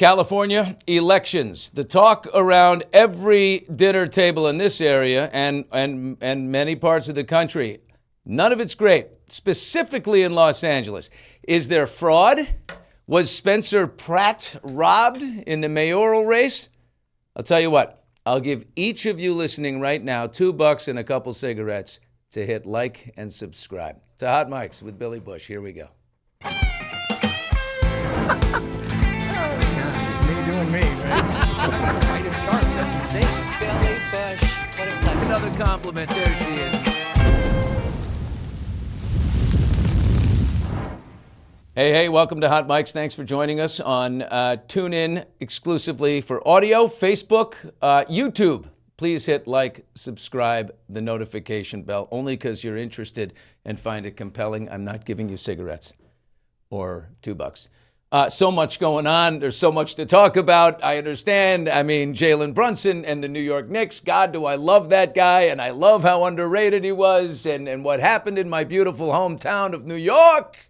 California elections, the talk around every dinner table in this area and many parts of the country. None of it's great, specifically in Los Angeles. Is there fraud? Was Spencer Pratt robbed in the mayoral race? I'll tell you what, I'll give each of you listening right now $2 and a couple cigarettes to hit like and subscribe. To Hot Mics with Billy Bush. Here we go. Me, right? Right is sharp. That's insane. Billy Bush. What a pleasure. Another compliment. There she is. Hey, welcome to Hot Mics. Thanks for joining us on TuneIn exclusively for audio, Facebook, YouTube. Please hit like, subscribe, the notification bell, only because you're interested and find it compelling. I'm not giving you cigarettes or $2. So much going on. There's so much to talk about. I understand. I mean, Jalen Brunson and the New York Knicks. God, do I love that guy. And I love how underrated he was and what happened in my beautiful hometown of New York.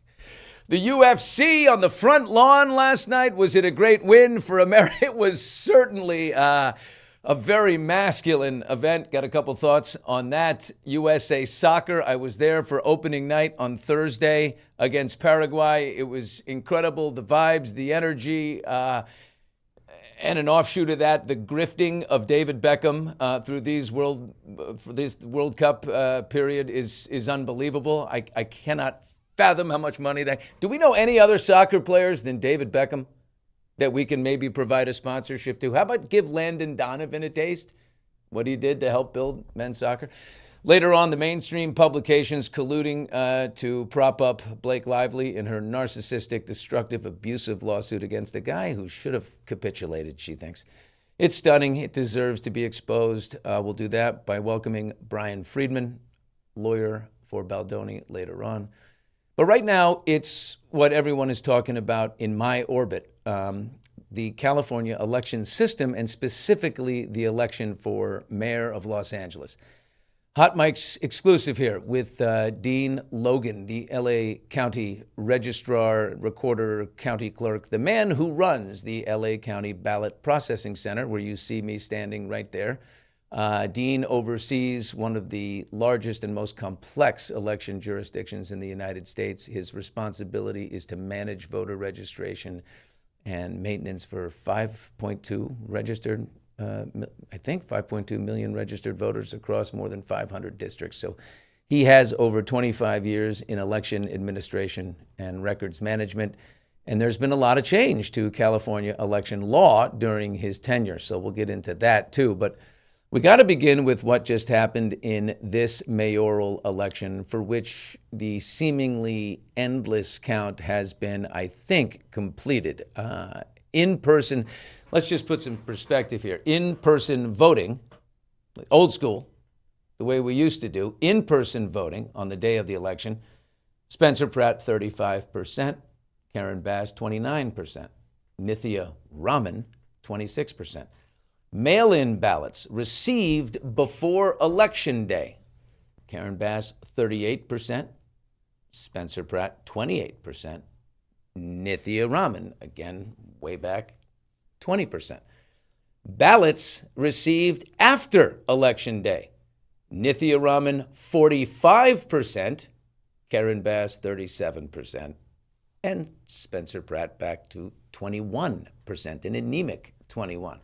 The UFC on the front lawn last night. Was it a great win for America? It was certainly a very masculine event. Got a couple thoughts on that. USA Soccer. I was there for opening night on Thursday against Paraguay. It was incredible. The vibes, the energy, and an offshoot of that, the grifting of David Beckham through this World Cup period is unbelievable. I cannot fathom how much money that. Do we know any other soccer players than David Beckham that we can maybe provide a sponsorship to? How about give Landon Donovan a taste? What he did to help build men's soccer. Later on, the mainstream publications colluding to prop up Blake Lively in her narcissistic, destructive, abusive lawsuit against a guy who should have capitulated, she thinks. It's stunning. It deserves to be exposed. We'll do that by welcoming Brian Friedman, lawyer for Baldoni, later on. But right now, it's what everyone is talking about in my orbit. The California election system, and specifically the election for mayor of Los Angeles. Hot Mics exclusive here with Dean Logan, the LA County Registrar-Recorder, County Clerk, the man who runs the LA County Ballot Processing Center, where you see me standing right there. Dean oversees one of the largest and most complex election jurisdictions in the United States. His responsibility is to manage voter registration and maintenance for 5.2 registered, 5.2 million registered voters across more than 500 districts. So he has over 25 years in election administration and records management. And there's been a lot of change to California election law during his tenure. So we'll get into that too. But we got to begin with what just happened in this mayoral election, for which the seemingly endless count has been, I think, completed. In person, let's just put some perspective here. In-person voting, old school, the way we used to do, in-person voting on the day of the election, Spencer Pratt, 35%, Karen Bass, 29%, Nithya Raman, 26%. Mail-in ballots received before Election Day. Karen Bass, 38%. Spencer Pratt, 28%. Nithya Raman, again, way back, 20%. Ballots received after Election Day. Nithya Raman, 45%. Karen Bass, 37%. And Spencer Pratt back to 21%, an anemic 21%.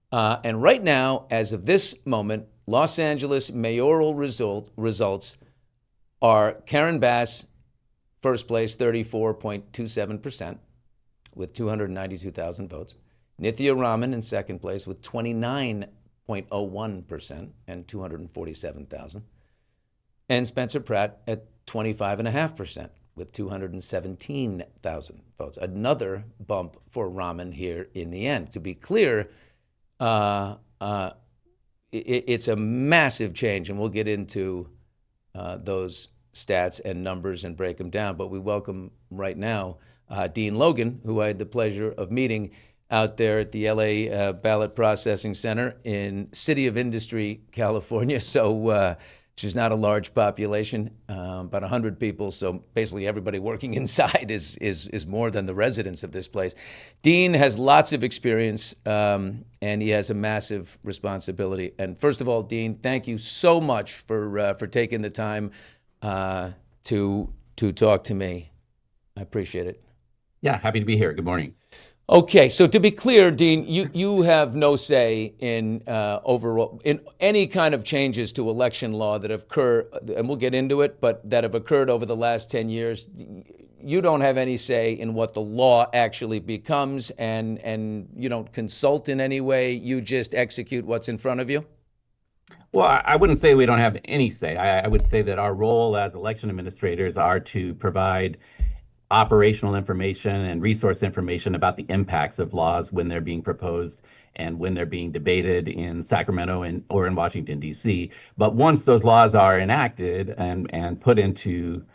And right now, as of this moment, Los Angeles mayoral results are Karen Bass, first place, 34.27% with 292,000 votes. Nithya Raman in second place with 29.01% and 247,000. And Spencer Pratt at 25.5% with 217,000 votes. Another bump for Raman here in the end. To be clear, it's a massive change, and we'll get into those stats and numbers and break them down. But we welcome right now Dean Logan, who I had the pleasure of meeting out there at the LA Ballot Processing Center in City of Industry, California. So which is not a large population, about 100 people. So basically everybody working inside is more than the residents of this place. Dean has lots of experience, and he has a massive responsibility. And first of all, Dean, thank you so much for taking the time to talk to me. I appreciate it. Yeah, happy to be here. Good morning. Okay, so to be clear, Dean, you have no say in overall in any kind of changes to election law that have occurred, and we'll get into it, but that have occurred over the last 10 years. You don't have any say in what the law actually becomes, and you don't consult in any way. You just execute what's in front of you. Well, I wouldn't say we don't have any say. I would say that our role as election administrators are to provide operational information and resource information about the impacts of laws when they're being proposed and when they're being debated in Sacramento or in Washington, D.C. But once those laws are enacted and put into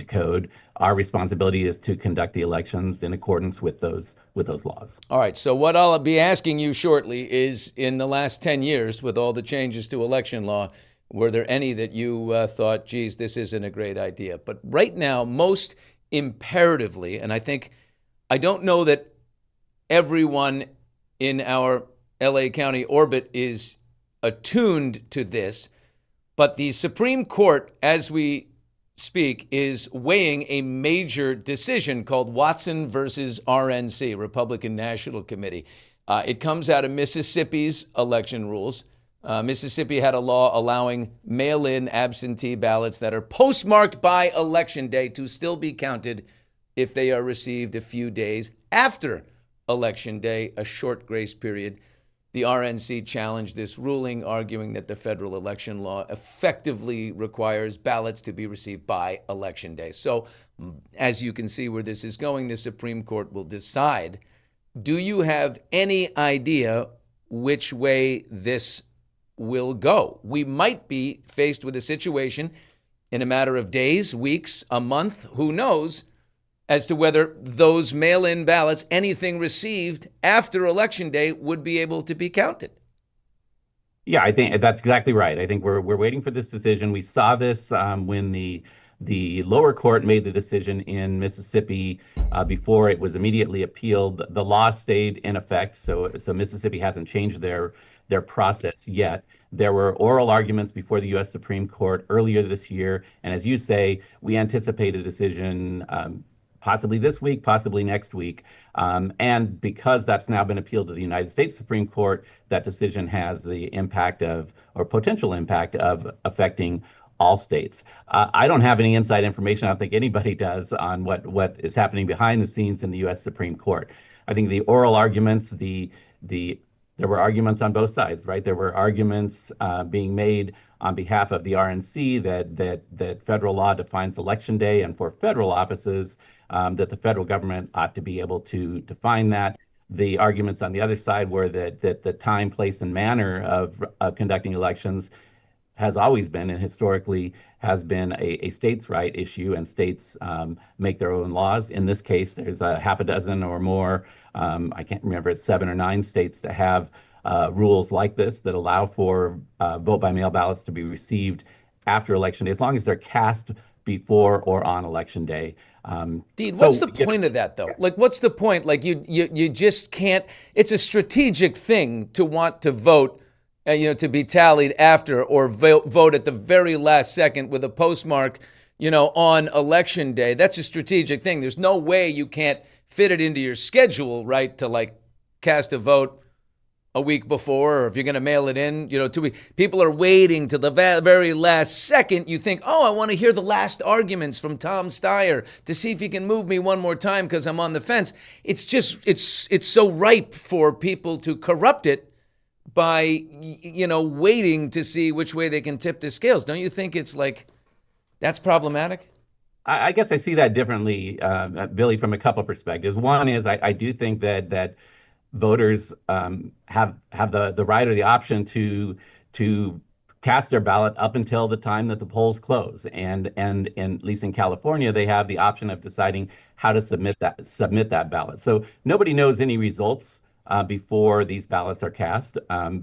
code, our responsibility is to conduct the elections in accordance with those laws. All right, so what I'll be asking you shortly is, in the last 10 years, with all the changes to election law, were there any that you thought, geez, this isn't a great idea? But right now, most imperatively, and I don't know that everyone in our LA County orbit is attuned to this, but the Supreme Court, as we speak, is weighing a major decision called Watson versus RNC, Republican National Committee. It comes out of Mississippi's election rules. Mississippi had a law allowing mail-in absentee ballots that are postmarked by Election Day to still be counted if they are received a few days after Election Day, a short grace period. The RNC challenged this ruling, arguing that the federal election law effectively requires ballots to be received by Election Day. So, as you can see where this is going, the Supreme Court will decide. Do you have any idea which way this will go? We might be faced with a situation in a matter of days, weeks, a month, who knows, as to whether those mail-in ballots, anything received after Election Day, would be able to be counted. Yeah, I think that's exactly right. I think we're waiting for this decision. We saw this when the lower court made the decision in Mississippi before it was immediately appealed. The law stayed in effect, so Mississippi hasn't changed their process yet. There were oral arguments before the U.S. Supreme Court earlier this year, and as you say, we anticipate a decision possibly this week, possibly next week. And because that's now been appealed to the United States Supreme Court, that decision has the impact of, or potential impact of, affecting all states. I don't have any inside information, I don't think anybody does, on what is happening behind the scenes in the U.S. Supreme Court. I think the oral arguments, there were arguments on both sides, right? There were arguments being made on behalf of the RNC that federal law defines Election Day, and for federal offices, that the federal government ought to be able to define that. The arguments on the other side were that the time, place, and manner of conducting elections has always been, and historically has been, a states' right issue, and states make their own laws. In this case, there's a half a dozen or more, I can't remember, it's 7 or 9 states that have rules like this that allow for vote-by-mail ballots to be received after Election Day, as long as they're cast before or on Election Day. Dean, what's the point of that, though? Like, what's the point? Like, you just can't. It's a strategic thing to want to vote, to be tallied after, or vote at the very last second with a postmark, on Election Day. That's a strategic thing. There's no way you can't fit it into your schedule, right, to cast a vote a week before, or if you're going to mail it in, 2 weeks. People are waiting to the very last second. You think, I want to hear the last arguments from Tom Steyer to see if he can move me one more time because I'm on the fence. It's just, it's so ripe for people to corrupt it by, waiting to see which way they can tip the scales. Don't you think it's that's problematic? I guess I see that differently, Billy, from a couple perspectives. One is I do think that voters have the right or the option to cast their ballot up until the time that the polls close, and at least in California, they have the option of deciding how to submit that ballot. So nobody knows any results before these ballots are cast,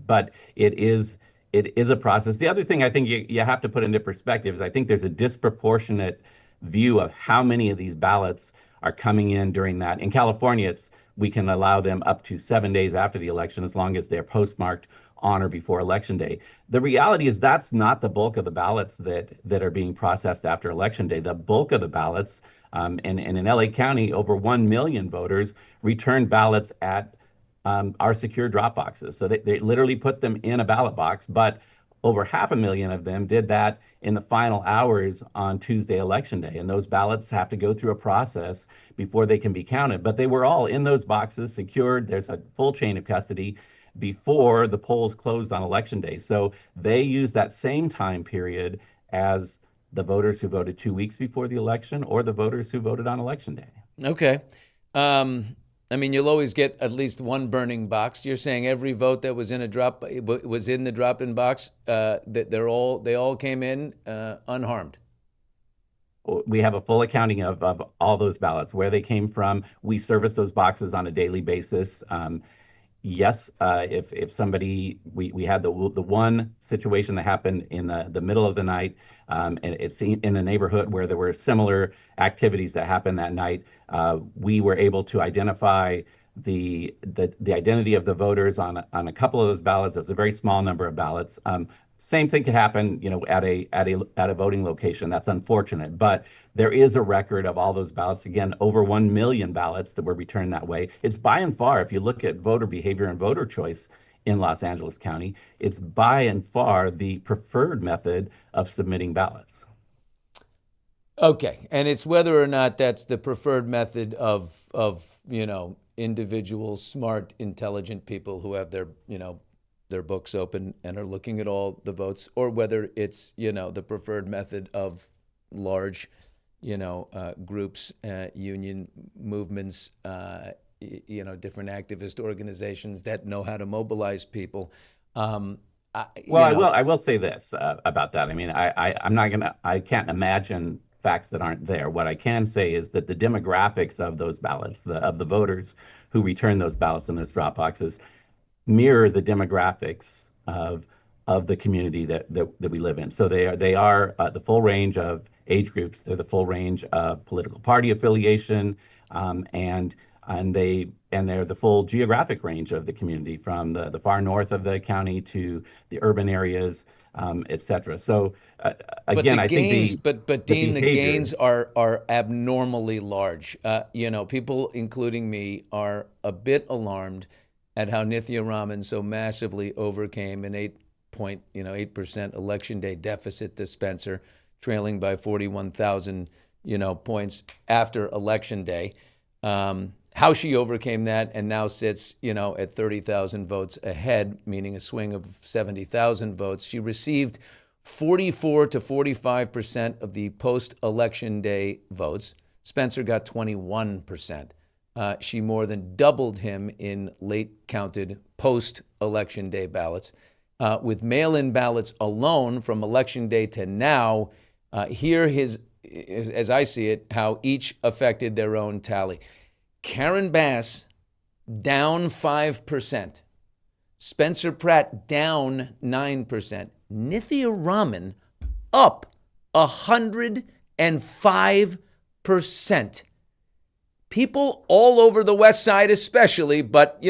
but it is it is a process. The other thing I think you have to put into perspective is I think there's a disproportionate view of how many of these ballots are coming in during that. In California, we can allow them up to 7 days after the election as long as they're postmarked on or before Election Day. The reality is that's not the bulk of the ballots that are being processed after Election Day. The bulk of the ballots, and in LA County, over 1 million voters returned ballots at our secure drop boxes. So they literally put them in a ballot box, but over 500,000 of them did that in the final hours on Tuesday, Election Day. And those ballots have to go through a process before they can be counted. But they were all in those boxes, secured. There's a full chain of custody before the polls closed on Election Day. So they use that same time period as the voters who voted 2 weeks before the election or the voters who voted on Election Day. Okay. I mean, you'll always get at least one burning box. You're saying every vote that was in the drop-in box, that they all came in unharmed. We have a full accounting of all those ballots, where they came from. We service those boxes on a daily basis. Yes, if somebody, we had the one situation that happened in the middle of the night, and it's in a neighborhood where there were similar activities that happened that night. We were able to identify the identity of the voters on a couple of those ballots. It was a very small number of ballots. Same thing could happen, at a voting location. That's unfortunate, but there is a record of all those ballots. Again, over 1 million ballots that were returned that way. It's by and far, if you look at voter behavior and voter choice in Los Angeles County, it's by and far the preferred method of submitting ballots. Okay, and it's whether or not that's the preferred method of individual, smart, intelligent people who have their books open and are looking at all the votes, or whether it's the preferred method of large groups, union movements, different activist organizations that know how to mobilize people. I will say this about that. I mean, I can't imagine facts that aren't there. What I can say is that the demographics of those ballots, of the voters who return those ballots in those drop boxes, mirror the demographics of the community that we live in. So they are the full range of age groups. They're the full range of political party affiliation, and they're the full geographic range of the community, from the far north of the county to the urban areas, et cetera. So again, I think the gains are abnormally large. People, including me, are a bit alarmed at how Nithya Raman so massively overcame an 8% election day deficit to Spencer, trailing by 41,000 points after Election Day. How she overcame that and now sits at 30,000 votes ahead, meaning a swing of 70,000 votes. She received 44 to 45% of the post-election day votes. Spencer got 21%. She more than doubled him in late counted post-election day ballots. With mail-in ballots alone from Election Day to now, as I see it, how each affected their own tally. Karen Bass down 5%. Spencer Pratt down 9%. Nithya Raman up 105%. People all over the West Side especially, but,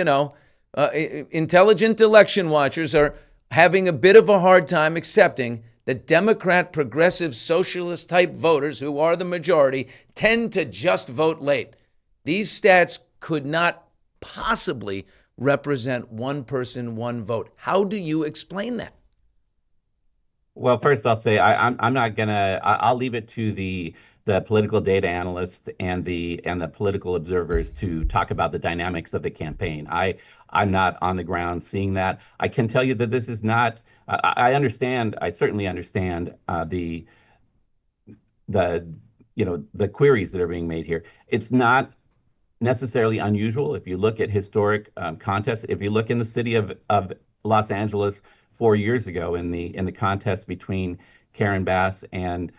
intelligent election watchers are having a bit of a hard time accepting that Democrat, progressive, socialist-type voters, who are the majority, tend to just vote late. These stats could not possibly represent one person, one vote. How do you explain that? Well, first I'll say I'm not gonna. I'll leave it to the political data analysts and the political observers to talk about the dynamics of the campaign. I'm not on the ground seeing that. I can tell you that this is not. I understand. I certainly understand the queries that are being made here. It's not necessarily unusual if you look at historic contests. If you look in the city of Los Angeles 4 years ago in the contest between Karen Bass and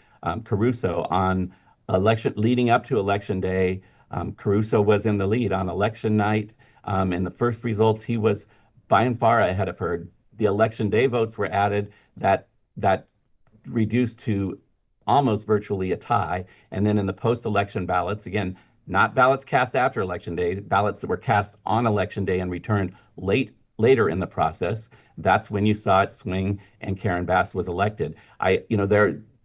Caruso on election leading up to Election Day, Caruso was in the lead. On election night, in the first results, he was by and far ahead of her. the election day votes were added, that reduced to almost virtually a tie. And then in the post-election ballots, again, not ballots cast after election day, ballots that were cast on election day and returned later in the process, that's when you saw it swing and Karen Bass was elected.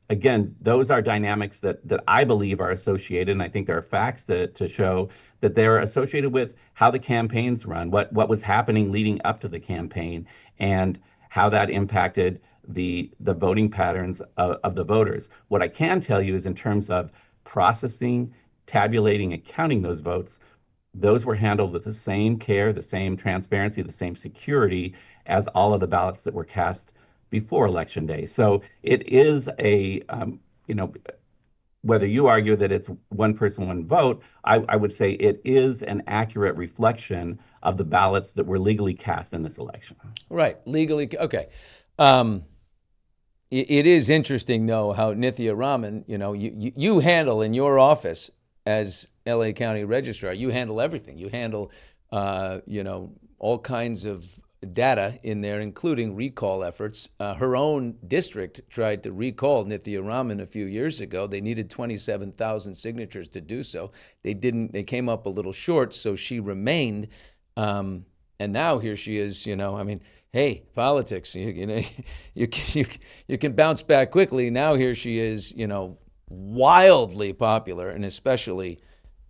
Again, those are dynamics that I believe are associated, and I think there are facts to show that they're associated with how the campaigns run, what was happening leading up to the campaign, and how that impacted the voting patterns of the voters. What I can tell you is in terms of processing, tabulating, and counting those votes, those were handled with the same care, the same transparency, the same security as all of the ballots that were cast before Election Day. So it is whether you argue that it's one person, one vote, I would say it is an accurate reflection of the ballots that were legally cast in this election. Right, legally, okay. It is interesting, though, how Nithya Raman, you handle in your office as LA County Registrar, you handle everything. You handle, all kinds of data in there, including recall efforts. Her own district tried to recall Nithya Raman a few years ago. They needed 27,000 signatures to do so. They didn't. They came up a little short, so she remained. And now here she is. Hey, politics. You can bounce back quickly. Now here she is. Wildly popular, and especially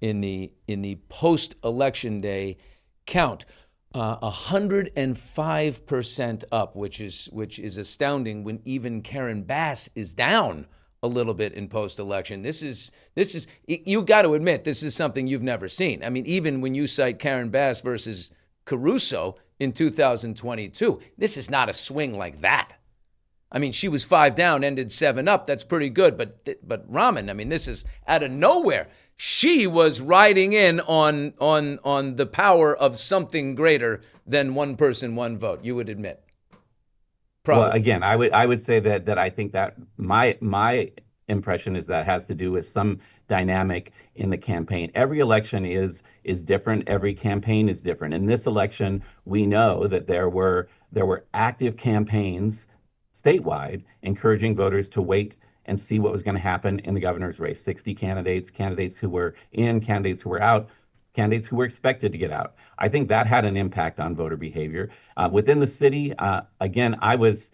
in the post-election day count. 105% up, which is astounding when even Karen Bass is down a little bit in post-election. This is you got to admit, this is something you've never seen. I mean, even when you cite Karen Bass versus Caruso in 2022, this is not a swing like that. I mean, she was 5 down, ended 7 up. That's pretty good. But Raman, I mean, this is out of nowhere. She was riding in on the power of something greater than one person, one vote. You would admit. Probably. Well, again, I would say that I think that my impression is that has to do with some dynamic in the campaign. Every election is different. Every campaign is different. In this election, we know that there were active campaigns statewide encouraging voters to wait and see what was going to happen in the governor's race. 60 candidates who were in, candidates who were out, candidates who were expected to get out. I think that had an impact on voter behavior. Within the city, again, I was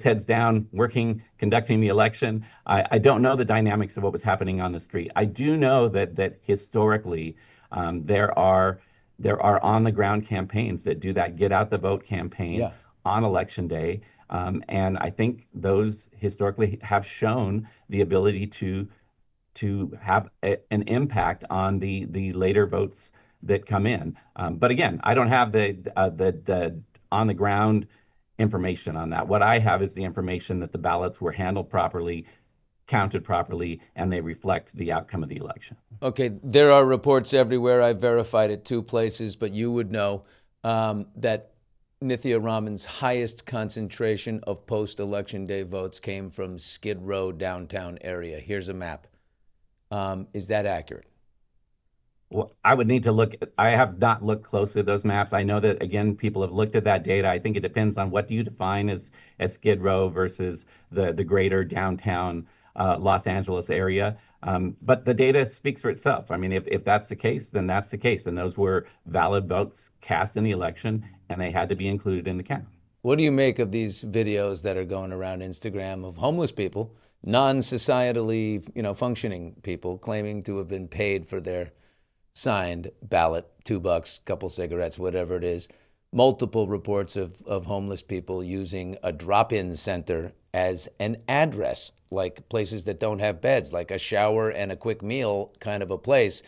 heads down working, conducting the election. I don't know the dynamics of what was happening on the street. I do know that historically there are on the ground campaigns that do that get out the vote campaign on election day. And I think those historically have shown the ability to have an impact on the later votes that come in. But again, I don't have the on the ground information on that. What I have is the information that the ballots were handled properly, counted properly, and they reflect the outcome of the election. Okay, there are reports everywhere. I've verified it 2 places, but you would know that Nithya Raman's highest concentration of post-election day votes came from Skid Row downtown area. Here's a map. Is that accurate? Well, I would need to look. I have not looked closely at those maps. I know that, again, people have looked at that data. I think it depends on what do you define as Skid Row versus the greater downtown Los Angeles area. But the data speaks for itself. I mean, if that's the case, then that's the case. And those were valid votes cast in the election, and they had to be included in the count. What do you make of these videos that are going around Instagram of homeless people, non-societally, functioning people claiming to have been paid for their signed ballot, $2, couple cigarettes, whatever it is? Multiple reports of homeless people using a drop-in center as an address, like places that don't have beds, like a shower and a quick meal kind of a place.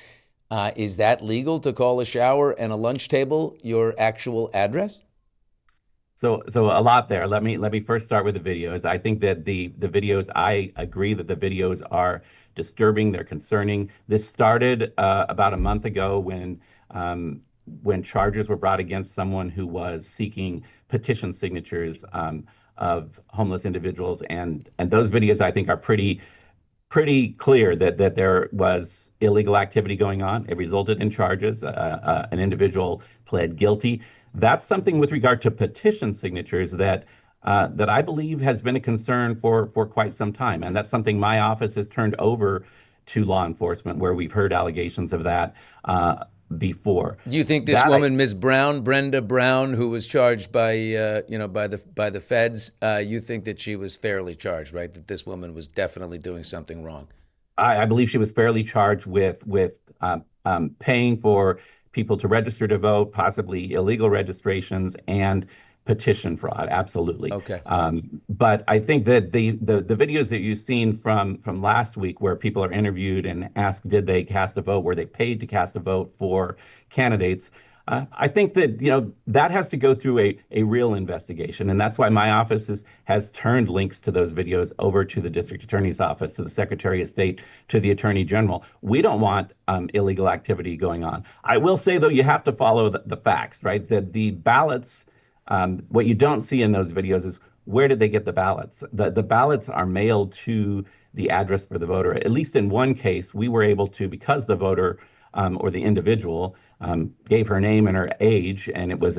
Is that legal to call a shower and a lunch table your actual address? So a lot there. Let me first start with the videos. I think that the videos, I agree that the videos are disturbing. They're concerning. This started about a month ago when charges were brought against someone who was seeking petition signatures of homeless individuals, and those videos I think are pretty pretty clear that there was illegal activity going on. It resulted in charges. An individual pled guilty. That's something with regard to petition signatures that I believe has been a concern for quite some time, and that's something my office has turned over to law enforcement, where we've heard allegations of that before. Do you think this woman, Ms. Brown, Brenda Brown, who was charged by by the feds, you think that she was fairly charged, right? That this woman was definitely doing something wrong? I believe she was fairly charged with paying for people to register to vote, possibly illegal registrations, and petition fraud. Absolutely. Okay. But I think that the videos that you've seen from last week, where people are interviewed and asked, did they cast a vote? Were they paid to cast a vote for candidates? I think that that has to go through a real investigation, and that's why my office has turned links to those videos over to the district attorney's office, to the Secretary of State, to the Attorney General. We don't want illegal activity going on. I will say, though, you have to follow the facts, right? The ballots. What you don't see in those videos is where did they get the ballots? The ballots are mailed to the address for the voter. At least in one case, we were able to, because the voter or the individual gave her name and her age, and it was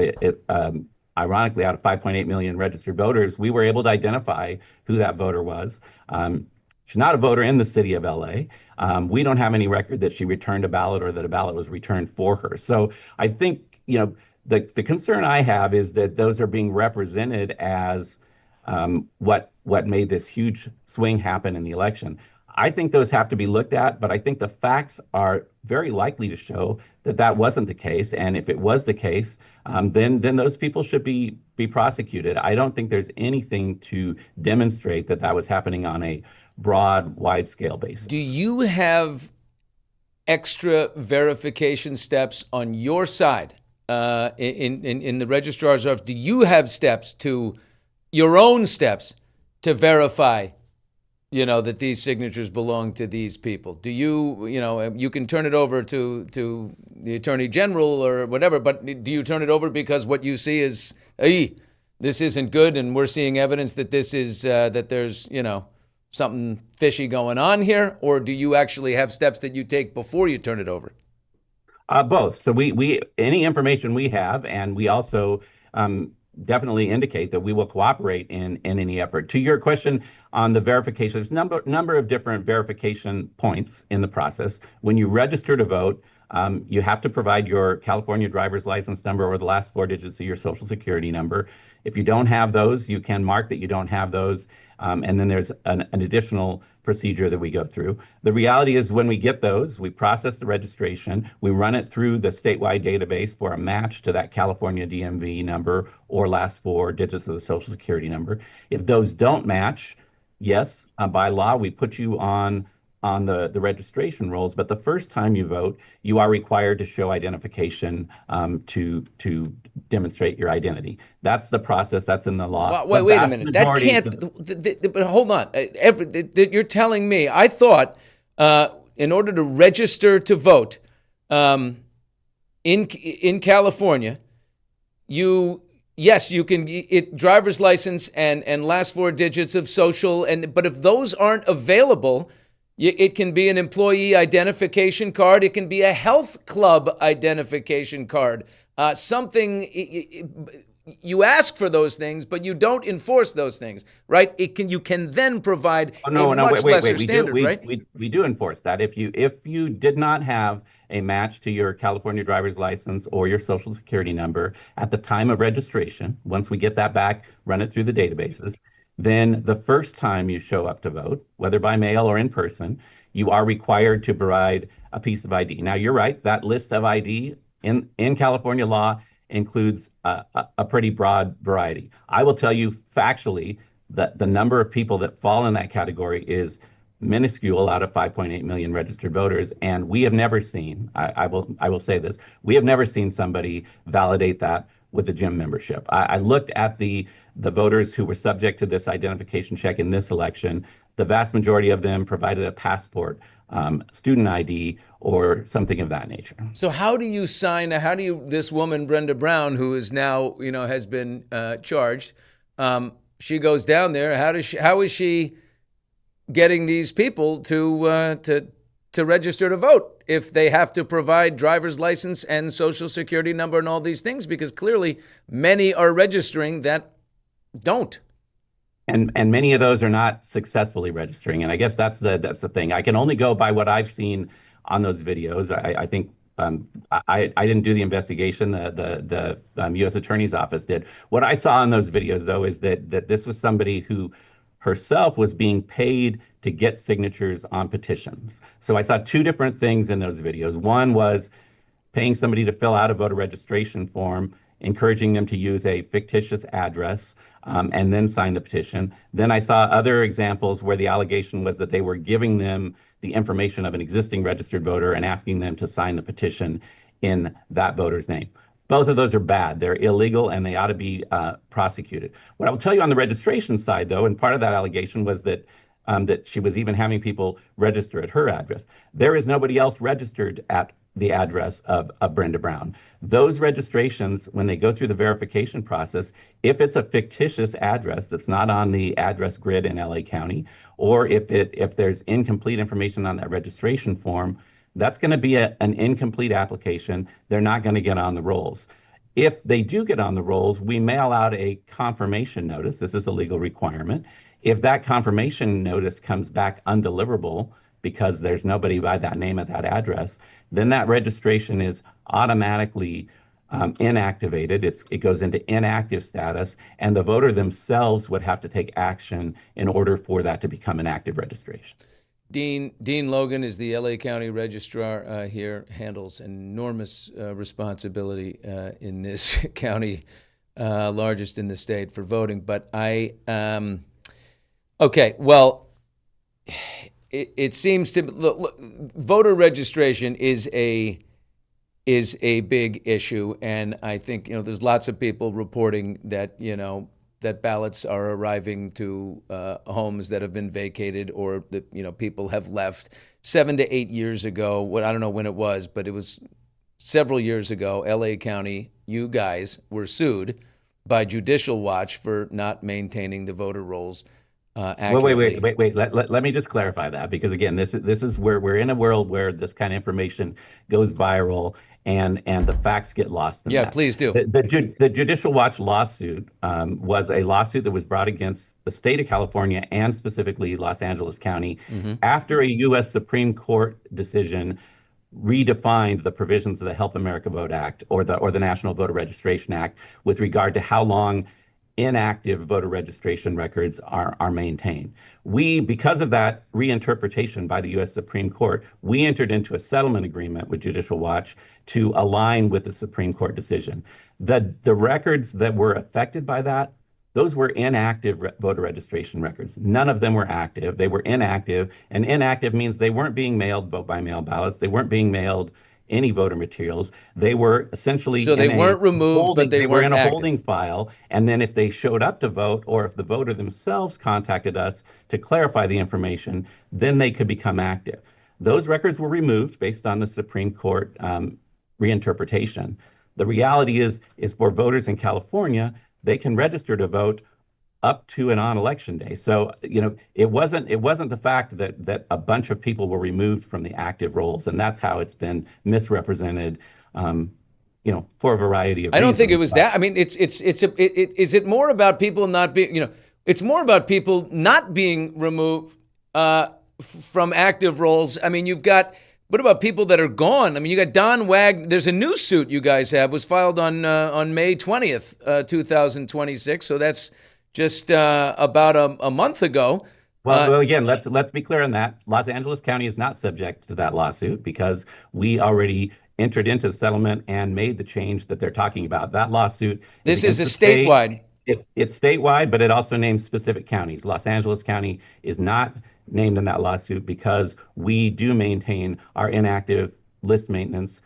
ironically out of 5.8 million registered voters, we were able to identify who that voter was. She's not a voter in the city of LA. We don't have any record that she returned a ballot or that a ballot was returned for her. So I think, the concern I have is that those are being represented as what made this huge swing happen in the election. I think those have to be looked at, but I think the facts are very likely to show that wasn't the case. And if it was the case, then those people should be prosecuted. I don't think there's anything to demonstrate that was happening on a broad, wide-scale basis. Do you have extra verification steps on your side in the registrar's office? Do you have your own steps to verify that these signatures belong to these people? Do you can turn it over to the Attorney General or whatever, but do you turn it over because what you see is, hey, this isn't good, and we're seeing evidence that this is, that there's, something fishy going on here? Or do you actually have steps that you take before you turn it over? Both. So we any information we have, and we also definitely indicate that we will cooperate in any effort. To your question on the verification, there's a number of different verification points in the process. When you register to vote, you have to provide your California driver's license number or the last 4 digits of your Social Security number. If you don't have those, you can mark that you don't have those, and then there's an additional procedure that we go through. The reality is, when we get those, we process the registration, we run it through the statewide database for a match to that California DMV number or last 4 digits of the Social Security number. If those don't match, yes, by law, we put you on the registration rolls, but the first time you vote, you are required to show identification to demonstrate your identity. That's the process. That's in the law. Wait a minute. That can't. But hold on. You're telling me? I thought in order to register to vote in California, you can driver's license and last 4 digits of social, but if those aren't available, it can be an employee identification card. It can be a health club identification card. Something you ask for those things, but you don't enforce those things, right? You can then provide a much lesser standard, right? We do enforce that. If you did not have a match to your California driver's license or your Social Security number at the time of registration, once we get that back, run it through the databases, then the first time you show up to vote, whether by mail or in person, you are required to provide a piece of ID. Now, you're right, that list of ID in California law includes a pretty broad variety. I will tell you factually that the number of people that fall in that category is minuscule out of 5.8 million registered voters, and we have never seen, I will say this, we have never seen somebody validate that with a gym membership. I looked at the voters who were subject to this identification check in this election. The vast majority of them provided a passport, student ID, or something of that nature. So how do you this woman, Brenda Brown, who is now, has been charged, she goes down there. How is she getting these people to register to vote if they have to provide driver's license and social security number and all these things, because clearly many are registering that don't. And many of those are not successfully registering. And I guess that's the thing. I can only go by what I've seen on those videos. I think I didn't do the investigation. The U.S. Attorney's Office did. What I saw in those videos, though, is that this was somebody who herself was being paid to get signatures on petitions. So I saw two different things in those videos. One was paying somebody to fill out a voter registration form, encouraging them to use a fictitious address, and then sign the petition. Then I saw other examples where the allegation was that they were giving them the information of an existing registered voter and asking them to sign the petition in that voter's name. Both of those are bad. They're illegal and they ought to be prosecuted. What I will tell you on the registration side, though, and part of that allegation was that that she was even having people register at her address. There is nobody else registered at the address of Brenda Brown. Those registrations, when they go through the verification process, if it's a fictitious address that's not on the address grid in LA County, or if there's incomplete information on that registration form, that's going to be an incomplete application. They're not going to get on the rolls. If they do get on the rolls, we mail out a confirmation notice. This is a legal requirement. If that confirmation notice comes back undeliverable because there's nobody by that name at that address, then that registration is automatically inactivated. It goes into inactive status, and the voter themselves would have to take action in order for that to become an active registration. Dean Logan is the LA County Registrar here, handles enormous responsibility in this county, largest in the state, for voting. But okay, well, it seems to look, voter registration is a big issue, and I think there's lots of people reporting that that ballots are arriving to homes that have been vacated, or that people have left. 7 to 8 years ago, I don't know when it was, but it was several years ago, LA County, you guys were sued by Judicial Watch for not maintaining the voter rolls accurately. Wait. Let me just clarify that, because again, this is where we're in a world where this kind of information goes viral and the facts get lost in that. Please do. The Judicial Watch lawsuit was a lawsuit that was brought against the state of California and specifically Los Angeles County after a U.S. Supreme Court decision redefined the provisions of the Help America Vote Act or the National Voter Registration Act with regard to how long inactive voter registration records are maintained. Because of that reinterpretation by the U.S. Supreme Court, we entered into a settlement agreement with Judicial Watch to align with the Supreme Court decision. The records that were affected by that, those were inactive voter registration records. None of them were active. They were inactive, and inactive means they weren't being mailed vote-by-mail ballots. They weren't being mailed any voter materials. They were essentially they weren't removed, but they were in a active holding file. And then if they showed up to vote, or if the voter themselves contacted us to clarify the information, then they could become active. Those records were removed based on the Supreme Court reinterpretation. The reality is for voters in California, they can register to vote up to and on election day. So, it wasn't the fact that a bunch of people were removed from the active rolls, and that's how it's been misrepresented, for a variety of reasons. I don't think it was that. I mean, is it more about people not being, it's more about people not being removed from active rolls. I mean, what about people that are gone? I mean, you got Don Wagner. There's a new suit you guys have, was filed on May 20th, 2026. So that's just about a month ago. Well, again, let's be clear on that. Los Angeles County is not subject to that lawsuit because we already entered into the settlement and made the change that they're talking about. That lawsuit. This is a statewide. It's statewide, but it also names specific counties. Los Angeles County is not named in that lawsuit because we do maintain our inactive list maintenance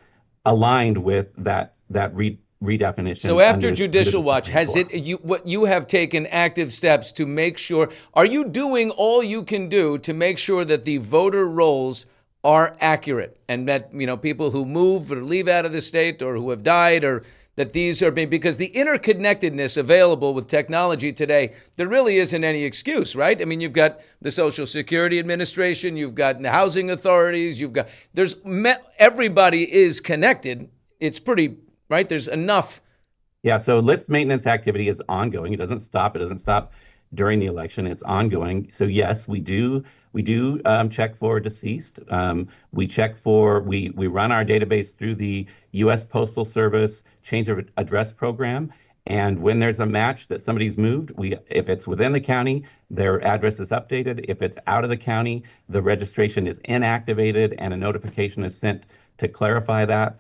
aligned with that redefinition. So after Judicial Watch, you have taken active steps to make sure, are you doing all you can do to make sure that the voter rolls are accurate, and that people who move or leave out of the state or who have died or that these are being, because the interconnectedness available with technology today, there really isn't any excuse, right? I mean, you've got the Social Security Administration, you've got the housing authorities, everybody is connected. It's pretty, right? There's enough. Yeah, so list maintenance activity is ongoing. It doesn't stop. It doesn't stop during the election. It's ongoing. So yes, we do check for deceased. We run our database through the U.S. Postal Service change of address program. And when there's a match that somebody's moved, if it's within the county, their address is updated. If it's out of the county, the registration is inactivated and a notification is sent to clarify that.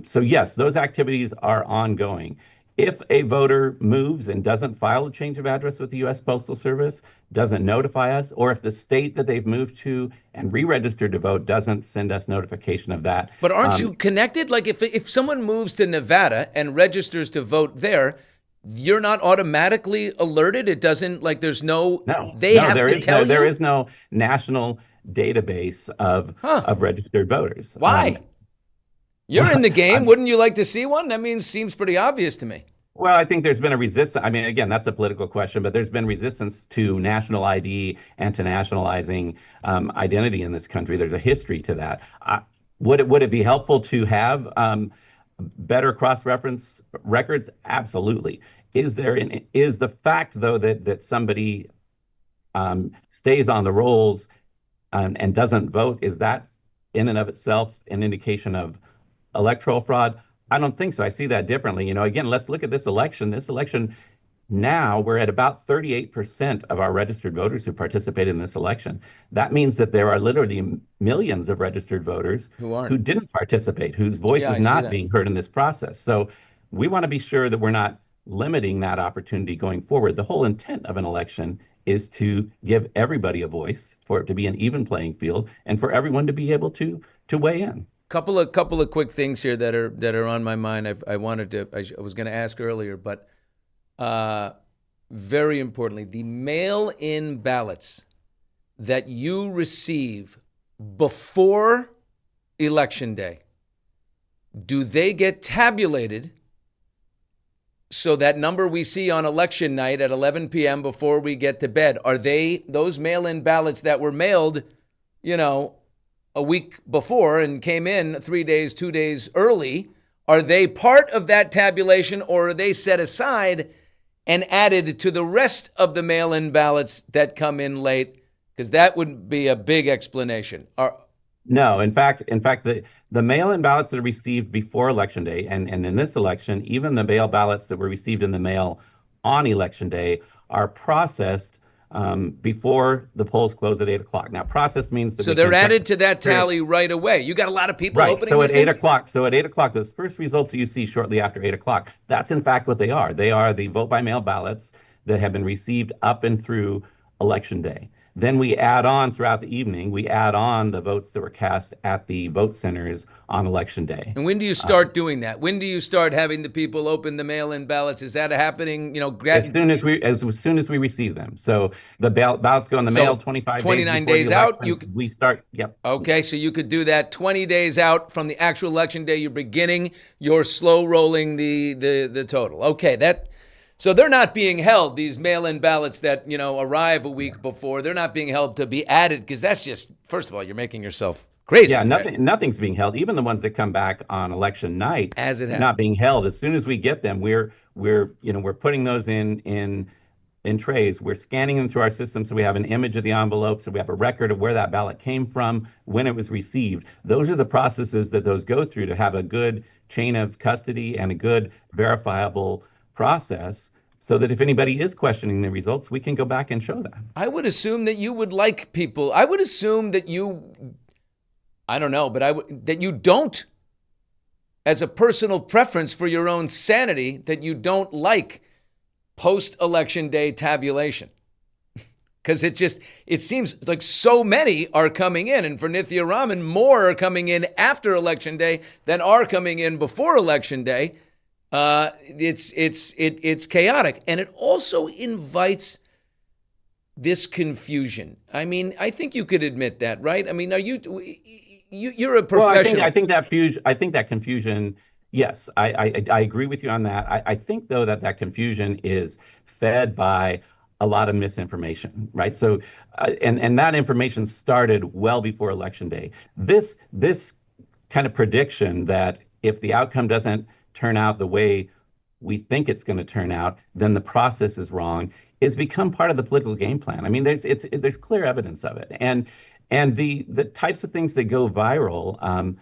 So yes, those activities are ongoing. If a voter moves and doesn't file a change of address with the U.S. Postal Service, doesn't notify us, or if the state that they've moved to and re-registered to vote doesn't send us notification of that. But aren't you connected? Like if someone moves to Nevada and registers to vote there, you're not automatically alerted? It doesn't, like there's no, they have to tell you? There is no national database of registered voters. Why? You're in the game. Wouldn't you like to see one? That seems pretty obvious to me. Well, I think there's been a resistance. I mean, again, that's a political question, but there's been resistance to national ID and to nationalizing identity in this country. There's a history to that. Would it be helpful to have better cross-reference records? Absolutely. Is the fact, though, that somebody stays on the rolls and doesn't vote, is that in and of itself an indication of electoral fraud? I don't think so. I see that differently. Again, let's look at this election. This election, now we're at about 38% of our registered voters who participated in this election. That means that there are literally millions of registered voters who didn't participate, whose voice is not being heard in this process. So we want to be sure that we're not limiting that opportunity going forward. The whole intent of an election is to give everybody a voice, for it to be an even playing field, and for everyone to be able to weigh in. Couple of quick things here that are on my mind. I was going to ask earlier, but very importantly, the mail-in ballots that you receive before Election Day, do they get tabulated so that number we see on election night at 11 p.m. before we get to bed? Are those mail-in ballots that were mailed, a week before and came in 3 days, 2 days early, are they part of that tabulation, or are they set aside and added to the rest of the mail-in ballots that come in late? Because that would be a big explanation. No, in fact, the mail-in ballots that are received before Election Day, and in this election, even the mail ballots that were received in the mail on Election Day are processed before the polls close at 8 o'clock. Now, process means that so they're added to that tally right away. You got a lot of people opening. So at 8 o'clock. So at 8 o'clock, those first results that you see shortly after 8 o'clock, that's in fact what they are. They are the vote by mail ballots that have been received up and through Election Day. Then we add on throughout the evening, we add on the votes that were cast at the vote centers on Election Day. And when do you start doing that? When do you start having the people open the mail-in ballots? Is that happening, as soon as we receive them. So the ballots go in the mail 29 days out. We start, yep. Okay, so you could do that 20 days out from the actual Election Day. You're beginning, you're slow rolling the total. Okay, so they're not being held, these mail-in ballots that, arrive a week before. They're not being held to be added, because that's just, first of all, you're making yourself crazy. Yeah, nothing's being held. Even the ones that come back on election night, as it happens, not being held. As soon as we get them, we're putting those in trays. We're scanning them through our system, so we have an image of the envelope, so we have a record of where that ballot came from, when it was received. Those are the processes that those go through to have a good chain of custody and a good verifiable process, so that if anybody is questioning the results, we can go back and show that. I would assume that you would like people. I would assume that I don't know, but that you don't, as a personal preference for your own sanity, that you don't like post-election day tabulation. Because it seems like so many are coming in, and for Nithya Raman, more are coming in after Election Day than are coming in before Election Day. It's chaotic, and it also invites this confusion. I mean, I think you could admit that, right? I mean, you're a professional. Well, I think that confusion Yes, I agree with you on that. I think, though, that confusion is fed by a lot of misinformation, right? So, and that information started well before Election Day. This kind of prediction that if the outcome doesn't turn out the way we think it's going to turn out, then the process is wrong, is become part of the political game plan. I mean, there's clear evidence of it, and the types of things that go viral.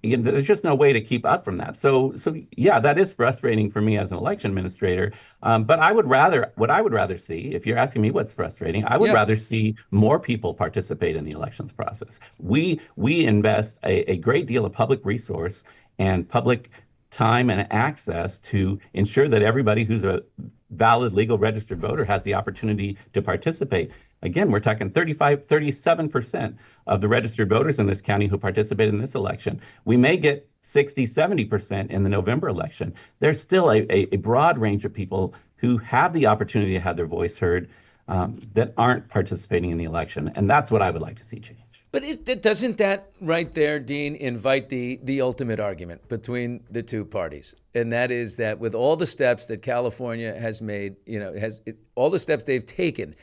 There's just no way to keep up from that. So yeah, that is frustrating for me as an election administrator. But what I would rather see, if you're asking me what's frustrating, I would rather see more people participate in the elections process. We invest a great deal of public resource and public time and access to ensure that everybody who's a valid, legal, registered voter has the opportunity to participate. Again, we're talking 37% of the registered voters in this county who participate in this election. We may get 60, 70% in the November election. There's still a broad range of people who have the opportunity to have their voice heard that aren't participating in the election. And that's what I would like to see change. But doesn't that right there, Dean, invite the ultimate argument between the two parties? And that is that with all the steps that California has made, all the steps they've taken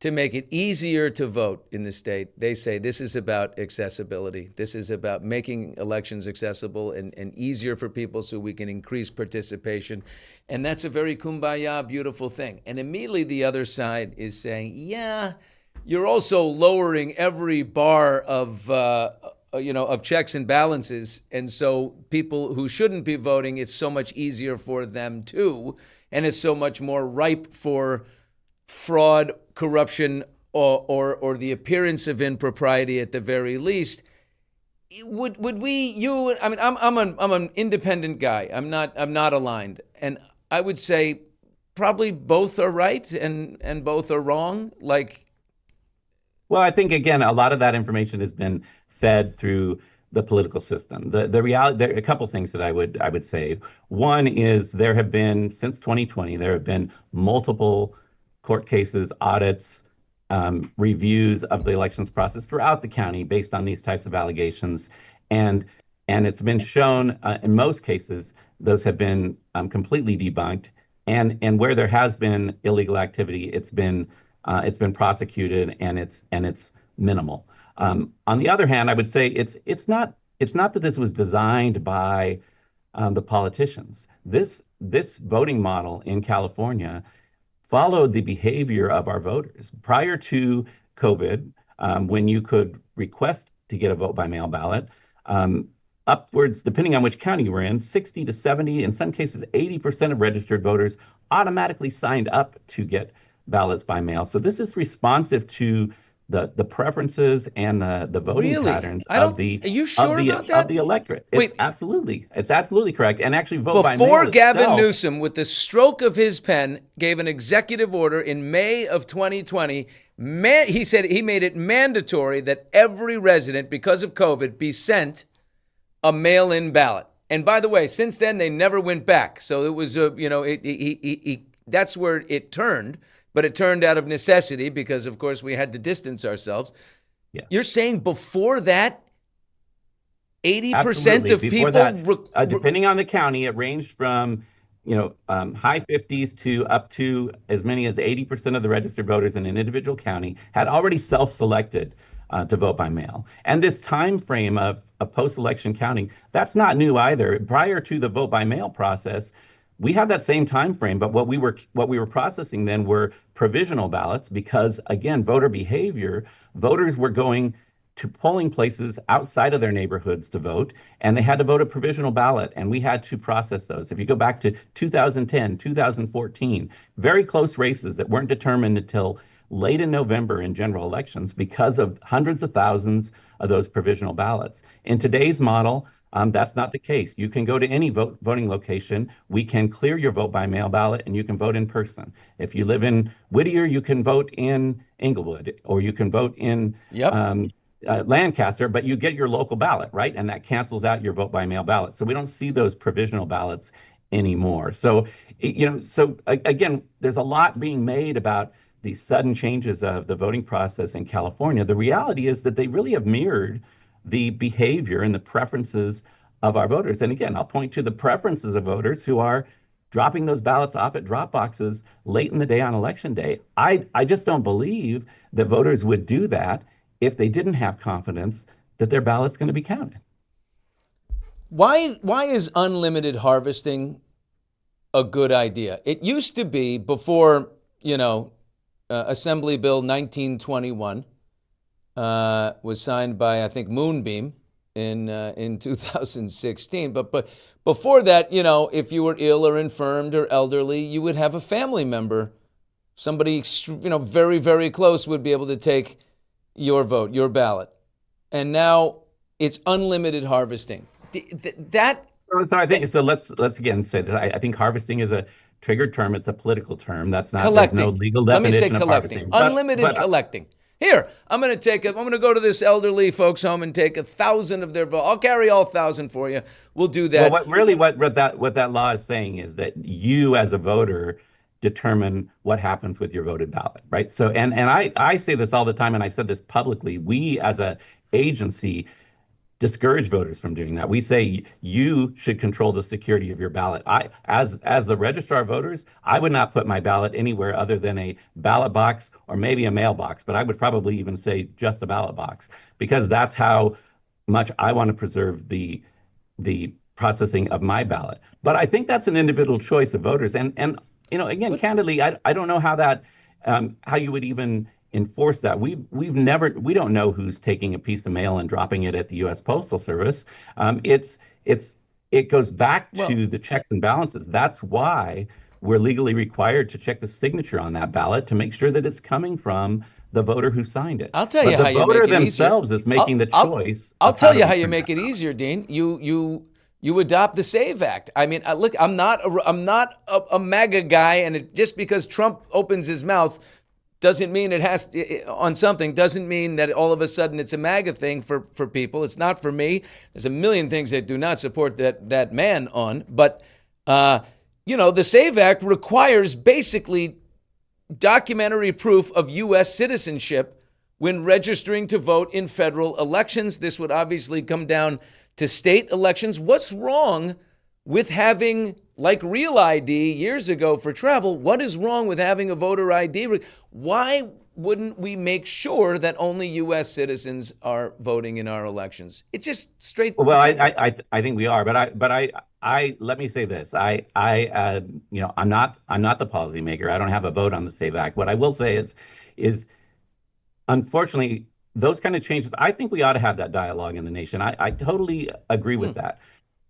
to make it easier to vote in the state, they say this is about accessibility. This is about making elections accessible and easier for people so we can increase participation. And that's a very kumbaya, beautiful thing. And immediately the other side is saying, yeah, you're also lowering every bar of checks and balances. And so people who shouldn't be voting, it's so much easier for them too. And it's so much more ripe for fraud, corruption, or the appearance of impropriety at the very least. I'm an independent guy. I'm not aligned. And I would say probably both are right and both are wrong. Well, I think, again, a lot of that information has been fed through the political system. The reality, there are a couple things that I would say. One is there have been, since 2020, there have been multiple court cases, audits, reviews of the elections process throughout the county based on these types of allegations. And it's been shown in most cases, those have been completely debunked. And where there has been illegal activity, it's been prosecuted and it's minimal. On the other hand, I would say it's not that this was designed by the politicians. This voting model in California followed the behavior of our voters. Prior to COVID, when you could request to get a vote by mail ballot, upwards, depending on which county you were in, 60 to 70, in some cases 80% of registered voters automatically signed up to get ballots by mail. So this is responsive to the preferences and the voting patterns of the Are you sure about that? Of the electorate. It's absolutely correct. And actually, vote by mail before Gavin itself, Newsom, with the stroke of his pen, gave an executive order in May of 2020. He said he made it mandatory that every resident, because of COVID, be sent a mail-in ballot. And by the way, since then they never went back. So it was that's where it turned. But it turned out of necessity because, of course, we had to distance ourselves. Yeah. You're saying before that, 80% of people... depending on the county, it ranged from high 50s to up to as many as 80% of the registered voters in an individual county had already self-selected to vote by mail. And this time frame of post-election counting, that's not new either. Prior to the vote by mail process, we had that same time frame, but what we were processing then were provisional ballots because, again, voter behavior. Voters were going to polling places outside of their neighborhoods to vote, and they had to vote a provisional ballot, and we had to process those. If you go back to 2010, 2014, very close races that weren't determined until late in November in general elections because of hundreds of thousands of those provisional ballots. In today's model, that's not the case. You can go to any voting location. We can clear your vote by mail ballot and you can vote in person. If you live in Whittier, you can vote in Englewood or you can vote in Lancaster, but you get your local ballot, right? And that cancels out your vote by mail ballot. So we don't see those provisional ballots anymore. So, again, there's a lot being made about these sudden changes of the voting process in California. The reality is that they really have mirrored the behavior and the preferences of our voters. And again, I'll point to the preferences of voters who are dropping those ballots off at drop boxes late in the day on election day. I just don't believe that voters would do that if they didn't have confidence that their ballot's going to be counted. Why is unlimited harvesting a good idea? It used to be before, Assembly Bill 1921 was signed by, I think, Moonbeam in 2016. But before that, if you were ill or infirmed or elderly, you would have a family member, somebody, very, very close would be able to take your vote, your ballot. And now it's unlimited harvesting. So I think so. Let's again say that I think harvesting is a triggered term. It's a political term. That's not collecting. There's no legal Let me say definition of collecting. harvesting. Unlimited collecting. Here, I'm going to go to this elderly folks' home and take 1,000 of their vote. I'll carry all 1,000 for you. We'll do that. Well, what that law is saying is that you, as a voter, determine what happens with your voted ballot, right? So, and I say this all the time, and I've said this publicly. We, as a agency, discourage voters from doing that. We say you should control the security of your ballot. As the registrar of voters, I would not put my ballot anywhere other than a ballot box or maybe a mailbox, but I would probably even say just a ballot box, because that's how much I want to preserve the processing of my ballot. But I think that's an individual choice of voters. And again, candidly, I don't know how that how you would even enforce that. We don't know who's taking a piece of mail and dropping it at the U.S. Postal Service. It goes back to the checks and balances. That's why we're legally required to check the signature on that ballot to make sure that it's coming from the voter who signed it. I'll tell you how you make it easier. The voter themselves is making the choice. I'll tell you how you make it easier, Dean. You adopt the SAVE Act. I mean, look, I'm not a MAGA guy, and just because Trump opens his mouth doesn't mean it has to, on something, doesn't mean that all of a sudden it's a MAGA thing for people. It's not for me. There's a million things that do not support that man on. But, the SAVE Act requires basically documentary proof of U.S. citizenship when registering to vote in federal elections. This would obviously come down to state elections. What's wrong with having, like Real ID years ago for travel, what is wrong with having a voter ID? Why wouldn't we make sure that only U.S. citizens are voting in our elections? It's just straight. Well, I think we are, but I let me say this. I'm not the policymaker. I don't have a vote on the SAVE Act. What I will say is unfortunately, those kind of changes, I think we ought to have that dialogue in the nation. I totally agree with that.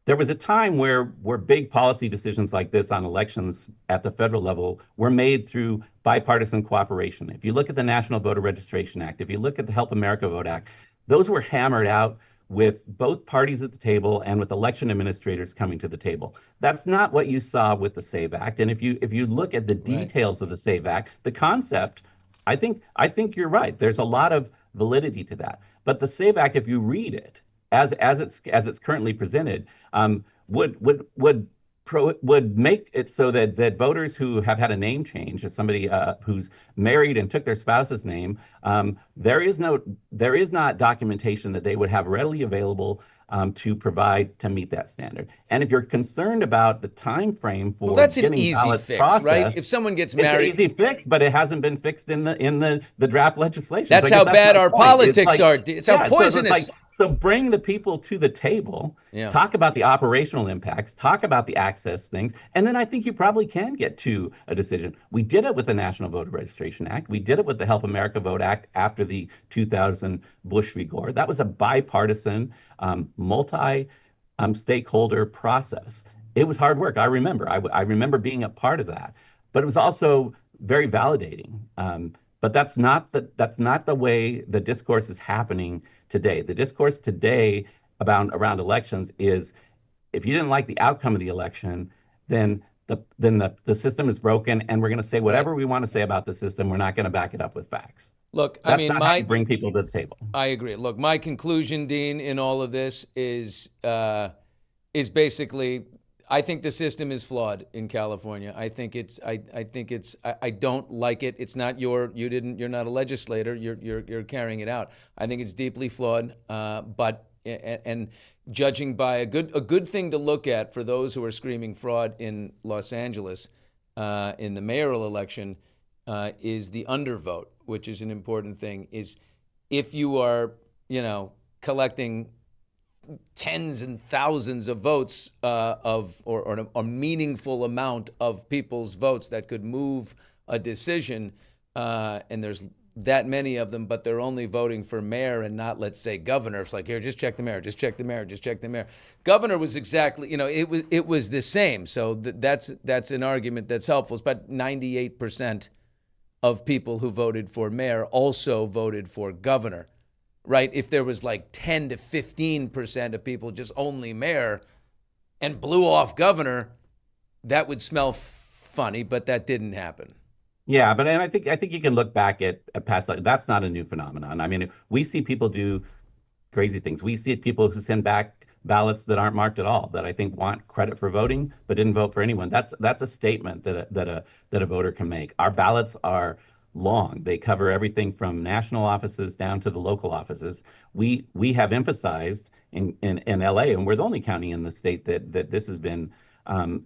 There was a time where big policy decisions like this on elections at the federal level were made through bipartisan cooperation. If you look at the National Voter Registration Act, if you look at the Help America Vote Act, those were hammered out with both parties at the table and with election administrators coming to the table. That's not what you saw with the SAVE Act. And if you look at the details of the SAVE Act, the concept, I think you're right. There's a lot of validity to that. But the SAVE Act, if you read it as it's currently presented, would make it so that voters who have had a name change, as somebody who's married and took their spouse's name, there is not documentation that they would have readily available to provide to meet that standard. And if you're concerned about the time frame for that's an getting easy ballots fix, processed, right? If someone gets married, it's an easy fix, but it hasn't been fixed in the draft legislation. That's how bad our politics are. It's how poisonous. So bring the people to the table, talk about the operational impacts, talk about the access things, and then I think you probably can get to a decision. We did it with the National Voter Registration Act. We did it with the Help America Vote Act after the 2000 Bush v. Gore. That was a bipartisan, multi-stakeholder process. It was hard work. I remember. I remember being a part of that, but it was also very validating. But that's not the way the discourse is happening today. The discourse today around elections is, if you didn't like the outcome of the election, then the system is broken, and we're going to say whatever we want to say about the system. We're not going to back it up with facts. Look, That's not how you bring people to the table. I agree. Look, my conclusion, Dean, in all of this is basically, I think the system is flawed in California. I don't like it. It's not you're not a legislator. You're carrying it out. I think it's deeply flawed. But and judging by a good thing to look at for those who are screaming fraud in Los Angeles in the mayoral election is the undervote, which is an important thing. Is if you are, collecting tens and thousands of votes or a meaningful amount of people's votes that could move a decision, and there's that many of them, but they're only voting for mayor and not, let's say, governor. It's like, here, just check the mayor, just check the mayor, just check the mayor. Governor was exactly, it was the same. So that's an argument that's helpful. It's about 98% of people who voted for mayor also voted for governor, right? If there was like 10 to 15% of people just only mayor and blew off governor, that would smell funny, but that didn't happen. Yeah, but and I think you can look back at past, like, that's not a new phenomenon. I mean, we see people do crazy things. We see people who send back ballots that aren't marked at all, that I think want credit for voting but didn't vote for anyone. That's a statement that a voter can make. Our ballots are long. They cover everything from national offices down to the local offices. We have emphasized in LA, and we're the only county in the state that this has been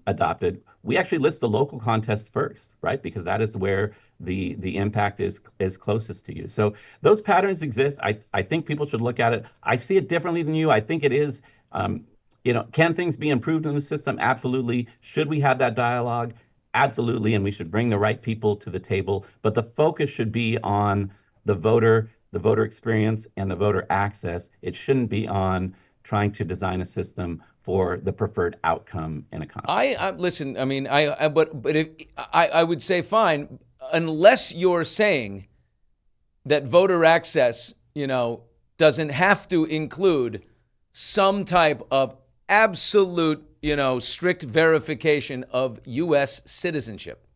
adopted. We actually list the local contest first, right? Because that is where the impact is closest to you. So those patterns exist. I think people should look at it. I see it differently than you. I think it is, can things be improved in the system? Absolutely. Should we have that dialogue? Absolutely. And we should bring the right people to the table. But the focus should be on the voter experience and the voter access. It shouldn't be on trying to design a system for the preferred outcome in a contest. Listen. I mean, I would say fine, unless you're saying that voter access, doesn't have to include some type of absolute, strict verification of U.S. citizenship.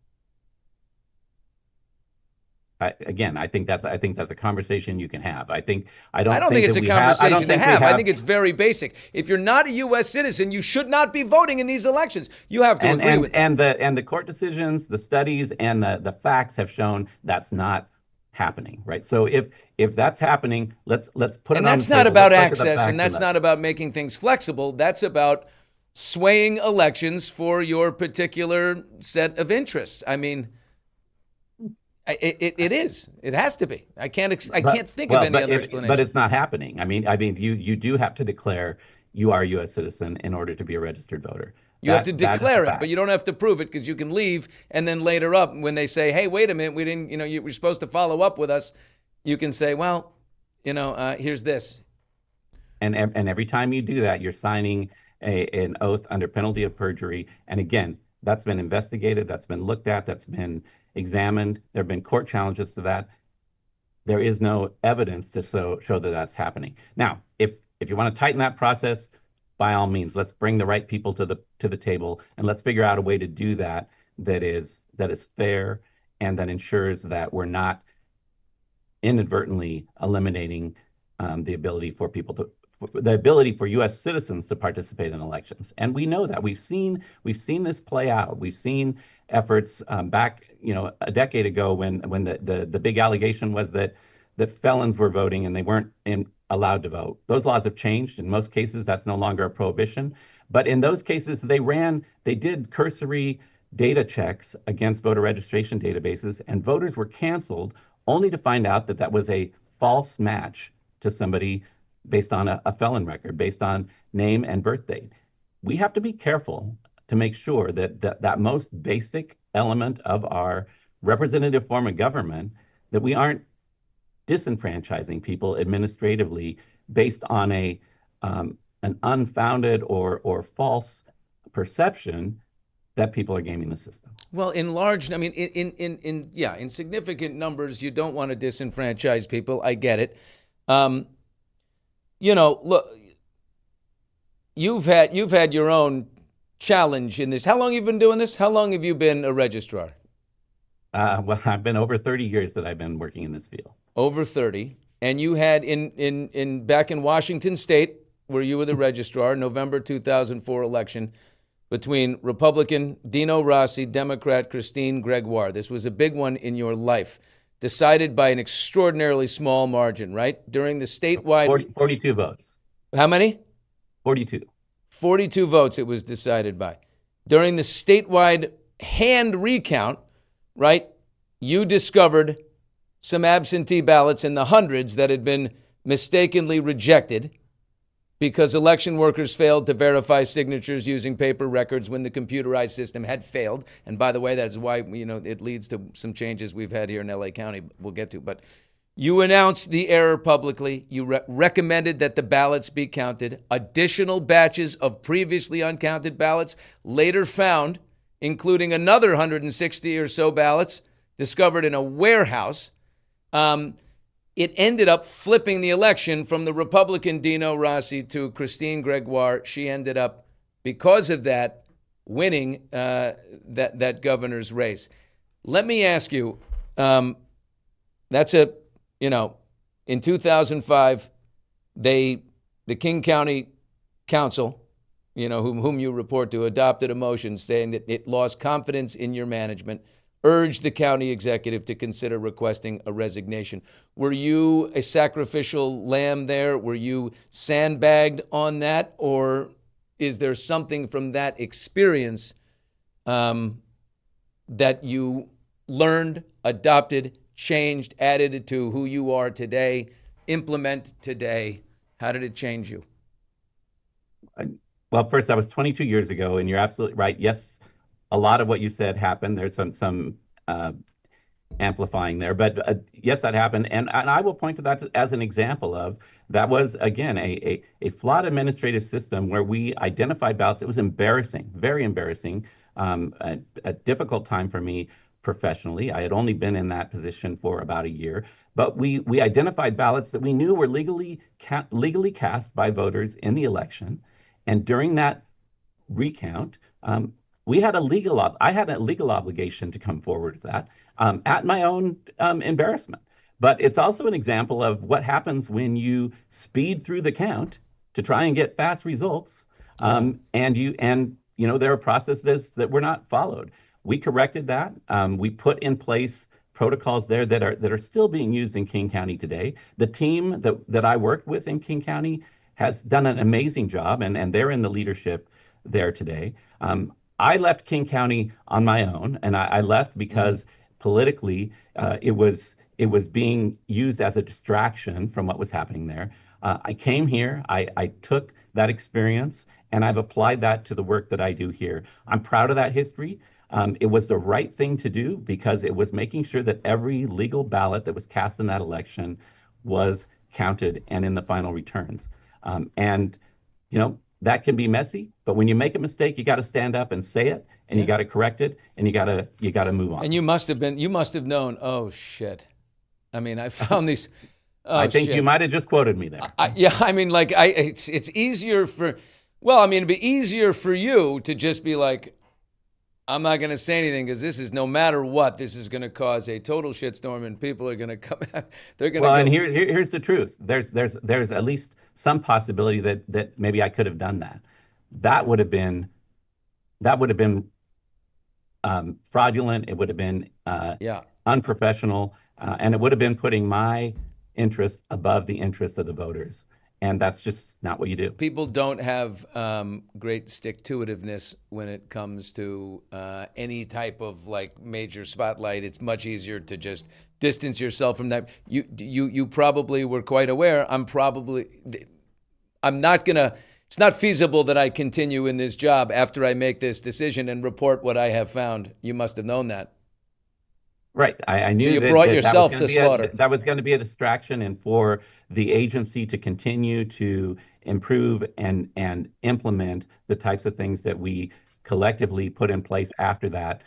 I think that's a conversation you can have. I don't think it's a conversation to have. I think it's very basic. If you're not a U.S. citizen, you should not be voting in these elections. You have to agree with that. And the court decisions, the studies, and the facts have shown that's not happening, right? So if that's happening, let's put it on the table. And that's not about access, and that's not about making things flexible. That's about swaying elections for your particular set of interests. I mean, it is. It has to be. I can't think of any other explanation. But it's not happening. I mean, you do have to declare you are a U.S. citizen in order to be a registered voter. You have to declare it, but you don't have to prove it, because you can leave, and then later up, when they say, "Hey, wait a minute, we didn't. You were supposed to follow up with us," you can say, "Well, here's this." And every time you do that, you're signing an oath under penalty of perjury. And again, that's been investigated, that's been looked at, that's been examined. There have been court challenges to that. There is no evidence to show that that's happening. Now, if you want to tighten that process, by all means, let's bring the right people to the table, and let's figure out a way to do that is fair and that ensures that we're not inadvertently eliminating the ability for U.S. citizens to participate in elections. And we know that we've seen this play out. We've seen efforts back, a decade ago when the big allegation was that felons were voting and they weren't allowed to vote. Those laws have changed. In most cases, that's no longer a prohibition. But in those cases, they did cursory data checks against voter registration databases, and voters were canceled only to find out that was a false match to somebody based on a felon record, based on name and birth date. We have to be careful to make sure that most basic element of our representative form of government, that we aren't disenfranchising people administratively based on an unfounded or false perception that people are gaming the system. Well, in significant numbers, you don't want to disenfranchise people. I get it. Look, you've had your own challenge in this. How long have you been doing this? How long have you been a registrar? Well, I've been over 30 years that I've been working in this field. Over 30. And you had back in Washington State, where you were the registrar, November 2004 election between Republican Dino Rossi, Democrat Christine Gregoire. This was a big one in your life, decided by an extraordinarily small margin, right? During the statewide 42 votes. How many? 42. 42 votes it was decided by. During the statewide hand recount, right, you discovered some absentee ballots in the hundreds that had been mistakenly rejected because election workers failed to verify signatures using paper records when the computerized system had failed. And by the way, that's why, it leads to some changes we've had here in LA County we'll get to. But you announced the error publicly. You recommended that the ballots be counted. Additional batches of previously uncounted ballots later found, including another 160 or so ballots discovered in a warehouse. It ended up flipping the election from the Republican Dino Rossi to Christine Gregoire. She ended up, because of that, winning that governor's race. Let me ask you, that's in 2005, the King County Council, whom you report to, adopted a motion saying that it lost confidence in your management, urged the county executive to consider requesting a resignation. Were you a sacrificial lamb there? Were you sandbagged on that? Or is there something from that experience that you learned, adopted, changed, added to who you are today, implement today? How did it change you? Well, first, that was 22 years ago, and you're absolutely right. Yes, a lot of what you said happened. There's some amplifying there, but yes, that happened. And I will point to that as an example of that was, again, a flawed administrative system where we identified ballots. It was embarrassing, very embarrassing, a difficult time for me professionally. I had only been in that position for about a year, but we identified ballots that we knew were legally cast by voters in the election. And during that recount, I had a legal obligation to come forward with that at my own embarrassment. But it's also an example of what happens when you speed through the count to try and get fast results, and there are processes that were not followed. We corrected that. We put in place protocols there that are still being used in King County today. The team that I worked with in King County has done an amazing job, and they're in the leadership there today. I left King County on my own, and I left because politically it was being used as a distraction from what was happening there. I came here, I took that experience, and I've applied that to the work that I do here. I'm proud of that history. It was the right thing to do because it was making sure that every legal ballot that was cast in that election was counted and in the final returns. That can be messy, but when you make a mistake, you got to stand up and say it, and you got to correct it, and you got to move on. And you must have known, oh shit. I mean, I found these. I think you might have just quoted me there. It's easier it'd be easier for you to just be like, I'm not going to say anything because this is, no matter what, this is going to cause a total shitstorm and people are going to come out. They're going to. Well, and here's the truth. There's at least some possibility that maybe I could have done that. That would have been fraudulent. It would have been unprofessional, and it would have been putting my interest above the interest of the voters. And that's just not what you do. People don't have great stick-to-itiveness when it comes to any type of major spotlight. It's much easier to just distance yourself from that. You probably were quite aware. It's not feasible that I continue in this job after I make this decision and report what I have found. You must have known that. Right. I knew so you brought yourself to slaughter. That was going to be a distraction, and for the agency to continue to improve and implement the types of things that we collectively put in place after that,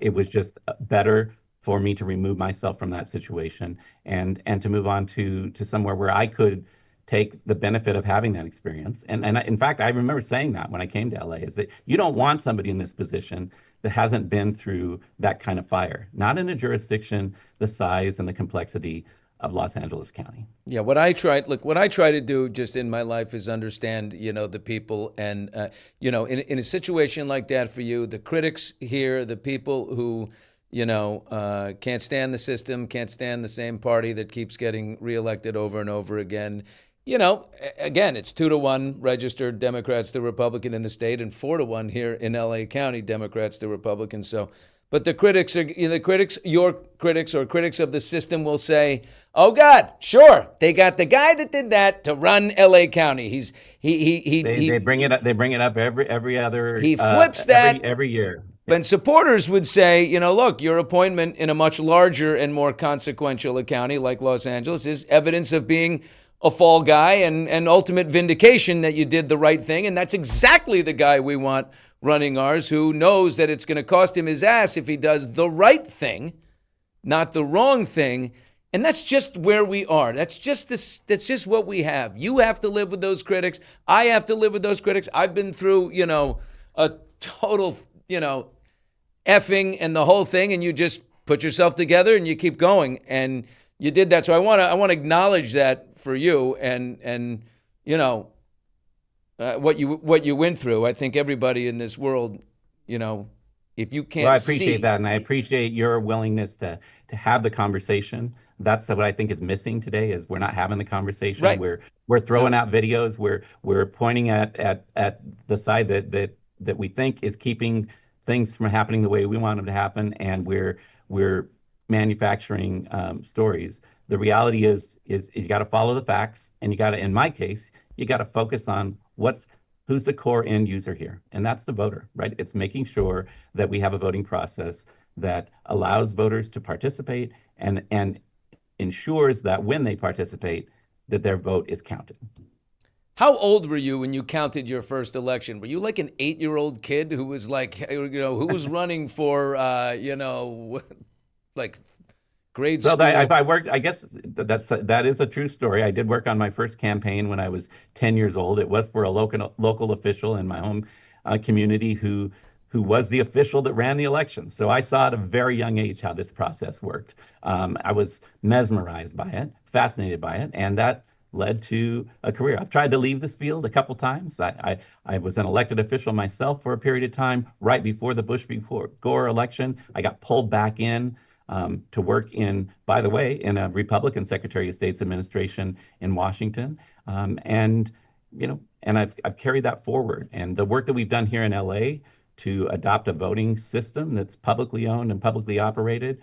it was just better for me to remove myself from that situation and to move on to somewhere where I could take the benefit of having that experience. And in fact, I remember saying that when I came to LA, is that you don't want somebody in this position that hasn't been through that kind of fire, not in a jurisdiction the size and the complexity of Los Angeles County. Yeah, what I try to do just in my life is understand, the people, and in a situation like that for you, the critics here, the people who can't stand the system, can't stand the same party that keeps getting reelected over and over again. you know, again, it's 2-1 registered Democrats to Republican in the state, and 4-1 here in LA County, Democrats to Republicans. So, but the critics are your critics or critics of the system will say, "Oh God, sure, they got the guy that did that to run LA County. They bring it up. They bring it up every other. He flips that every year. And supporters would say, you know, look, your appointment in a much larger and more consequential a county like Los Angeles is evidence of being a fall guy and ultimate vindication that you did the right thing. And that's exactly the guy we want running ours, who knows that it's going to cost him his ass if he does the right thing, not the wrong thing. And that's just where we are. That's just what we have. You have to live with those critics. I have to live with those critics. I've been through, you know, a total, you know, effing and the whole thing, and you just put yourself together and you keep going. And you did that. So I want to acknowledge that for you and you know, what you went through. I think everybody in this world, you know, if you can't I appreciate that, and I appreciate your willingness to have the conversation. That's what I think is missing today, is we're not having the conversation. Right. We're throwing out videos. We're pointing at the side that we think is keeping things from happening the way we want them to happen, and we're manufacturing stories. The reality is you got to follow the facts, and you got to, in my case, you got to focus on who's the core end user here, and that's the voter, right? It's making sure that we have a voting process that allows voters to participate and ensures that when they participate, that their vote is counted. How old were you when you counted your first election? Were you like an 8-year-old kid who was like, you know, who was running for, you know, like grade school? Well, I worked, I guess that is a true story. I did work on my first campaign when I was 10 years old. It was for a local official in my home community who was the official that ran the election. So I saw at a very young age how this process worked. I was mesmerized by it, fascinated by it, and that led to a career. I've tried to leave this field a couple times. I was an elected official myself for a period of time right before the Bush v. Gore election. I got pulled back in to work by the way, in a Republican Secretary of State's administration in Washington. And I've carried that forward. And the work that we've done here in LA to adopt a voting system that's publicly owned and publicly operated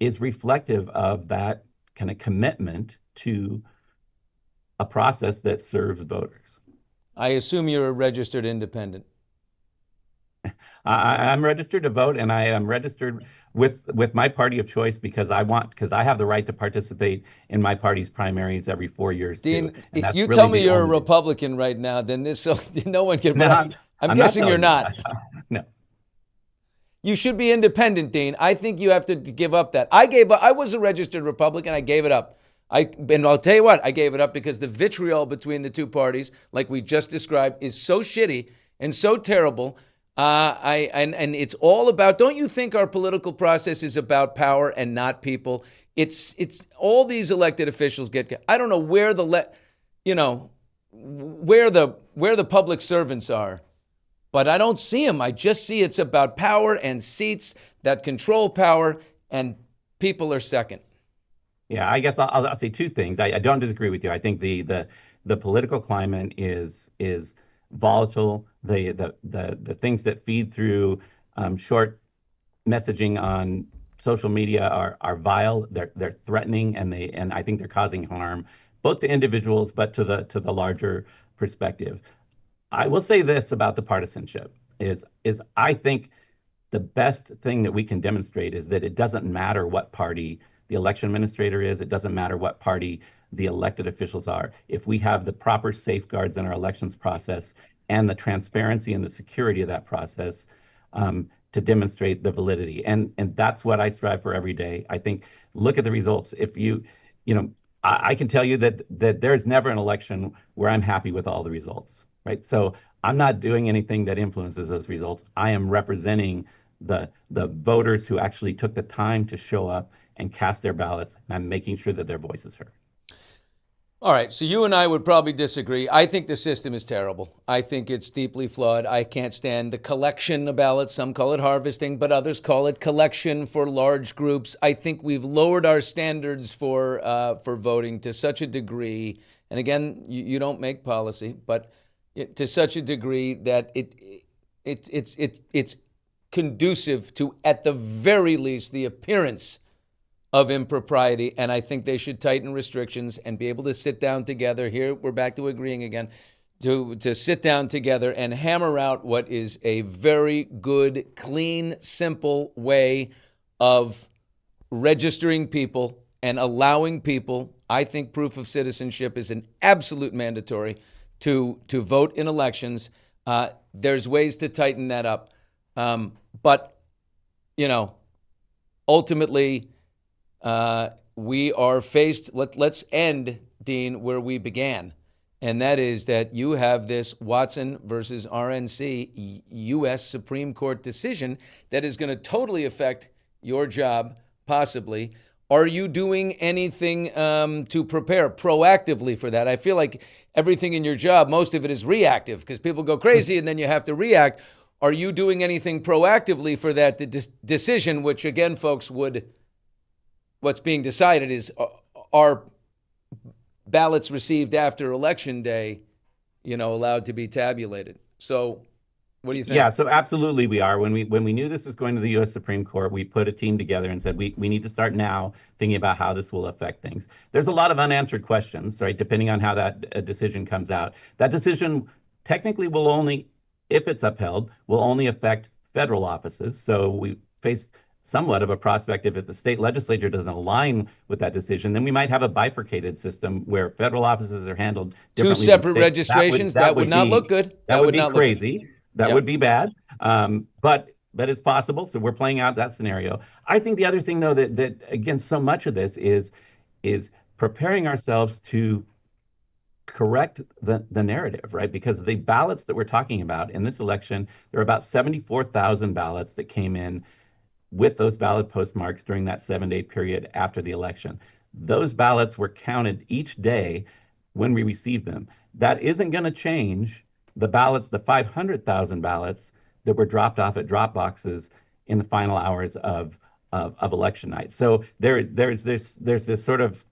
is reflective of that kind of commitment to a process that serves voters. I assume you're a registered independent. I'm registered to vote, and I am registered with my party of choice because I have the right to participate in my party's primaries every 4 years. Dean, too. if you tell me you're a Republican right now, then no one can. No, I'm guessing you're not. No. You should be independent, Dean. I think you have to give up that. I was a registered Republican. I gave it up. And I'll tell you what, I gave it up because the vitriol between the two parties, like we just described, is so shitty and so terrible. And it's all about, don't you think our political process is about power and not people? It's all these elected officials I don't know where where the public servants are, but I don't see them. I just see it's about power and seats that control power, and people are second. Yeah, I guess I'll say two things. I don't disagree with you. I think the political climate is volatile. The things that feed through short messaging on social media are vile. They're threatening, and I think they're causing harm both to individuals but to the larger perspective. I will say this about the partisanship is I think the best thing that we can demonstrate is that it doesn't matter what party the election administrator is. It doesn't matter what party the elected officials are. If we have the proper safeguards in our elections process and the transparency and the security of that process to demonstrate the validity. And that's what I strive for every day. I think, look at the results. If I can tell you that there's never an election where I'm happy with all the results, right? So I'm not doing anything that influences those results. I am representing the voters who actually took the time to show up and cast their ballots, and I'm making sure that their voice is heard. All right, so you and I would probably disagree. I think the system is terrible. I think it's deeply flawed. I can't stand the collection of ballots. Some call it harvesting, but others call it collection for large groups. I think we've lowered our standards for voting to such a degree and again, you don't make policy, but to such a degree that it's conducive to, at the very least, the appearance of impropriety. And I think they should tighten restrictions and be able to sit down together. Here, we're back to agreeing again, to sit down together and hammer out what is a very good, clean, simple way of registering people and allowing people. I think proof of citizenship is an absolute mandatory to vote in elections. There's ways to tighten that up. But, ultimately, we are faced, let's end, Dean, where we began. And that is that you have this Watson versus RNC U.S. Supreme Court decision that is going to totally affect your job, possibly. Are you doing anything to prepare proactively for that? I feel like everything in your job, most of it is reactive because people go crazy and then you have to react. Are you doing anything proactively for that decision, which, again, folks, what's being decided is are ballots received after Election Day, allowed to be tabulated? So what do you think? Yeah, so absolutely we are. When we knew this was going to the U.S. Supreme Court, we put a team together and said we need to start now thinking about how this will affect things. There's a lot of unanswered questions, right, depending on how that decision comes out. That decision technically will only, if it's upheld, will only affect federal offices. So we face somewhat of a prospect if the state legislature doesn't align with that decision, then we might have a bifurcated system where federal offices are handled differently. Two separate registrations? That would not look good. That would be crazy. That would be bad. But it's possible. So we're playing out that scenario. I think the other thing, though, that again, so much of this is preparing ourselves to correct the narrative, right? Because the ballots that we're talking about in this election, there are about 74,000 ballots that came in with those ballot postmarks during that 7-day period after the election. Those ballots were counted each day when we received them. That isn't going to change the ballots, the 500,000 ballots that were dropped off at drop boxes in the final hours of election night. So there's this sort of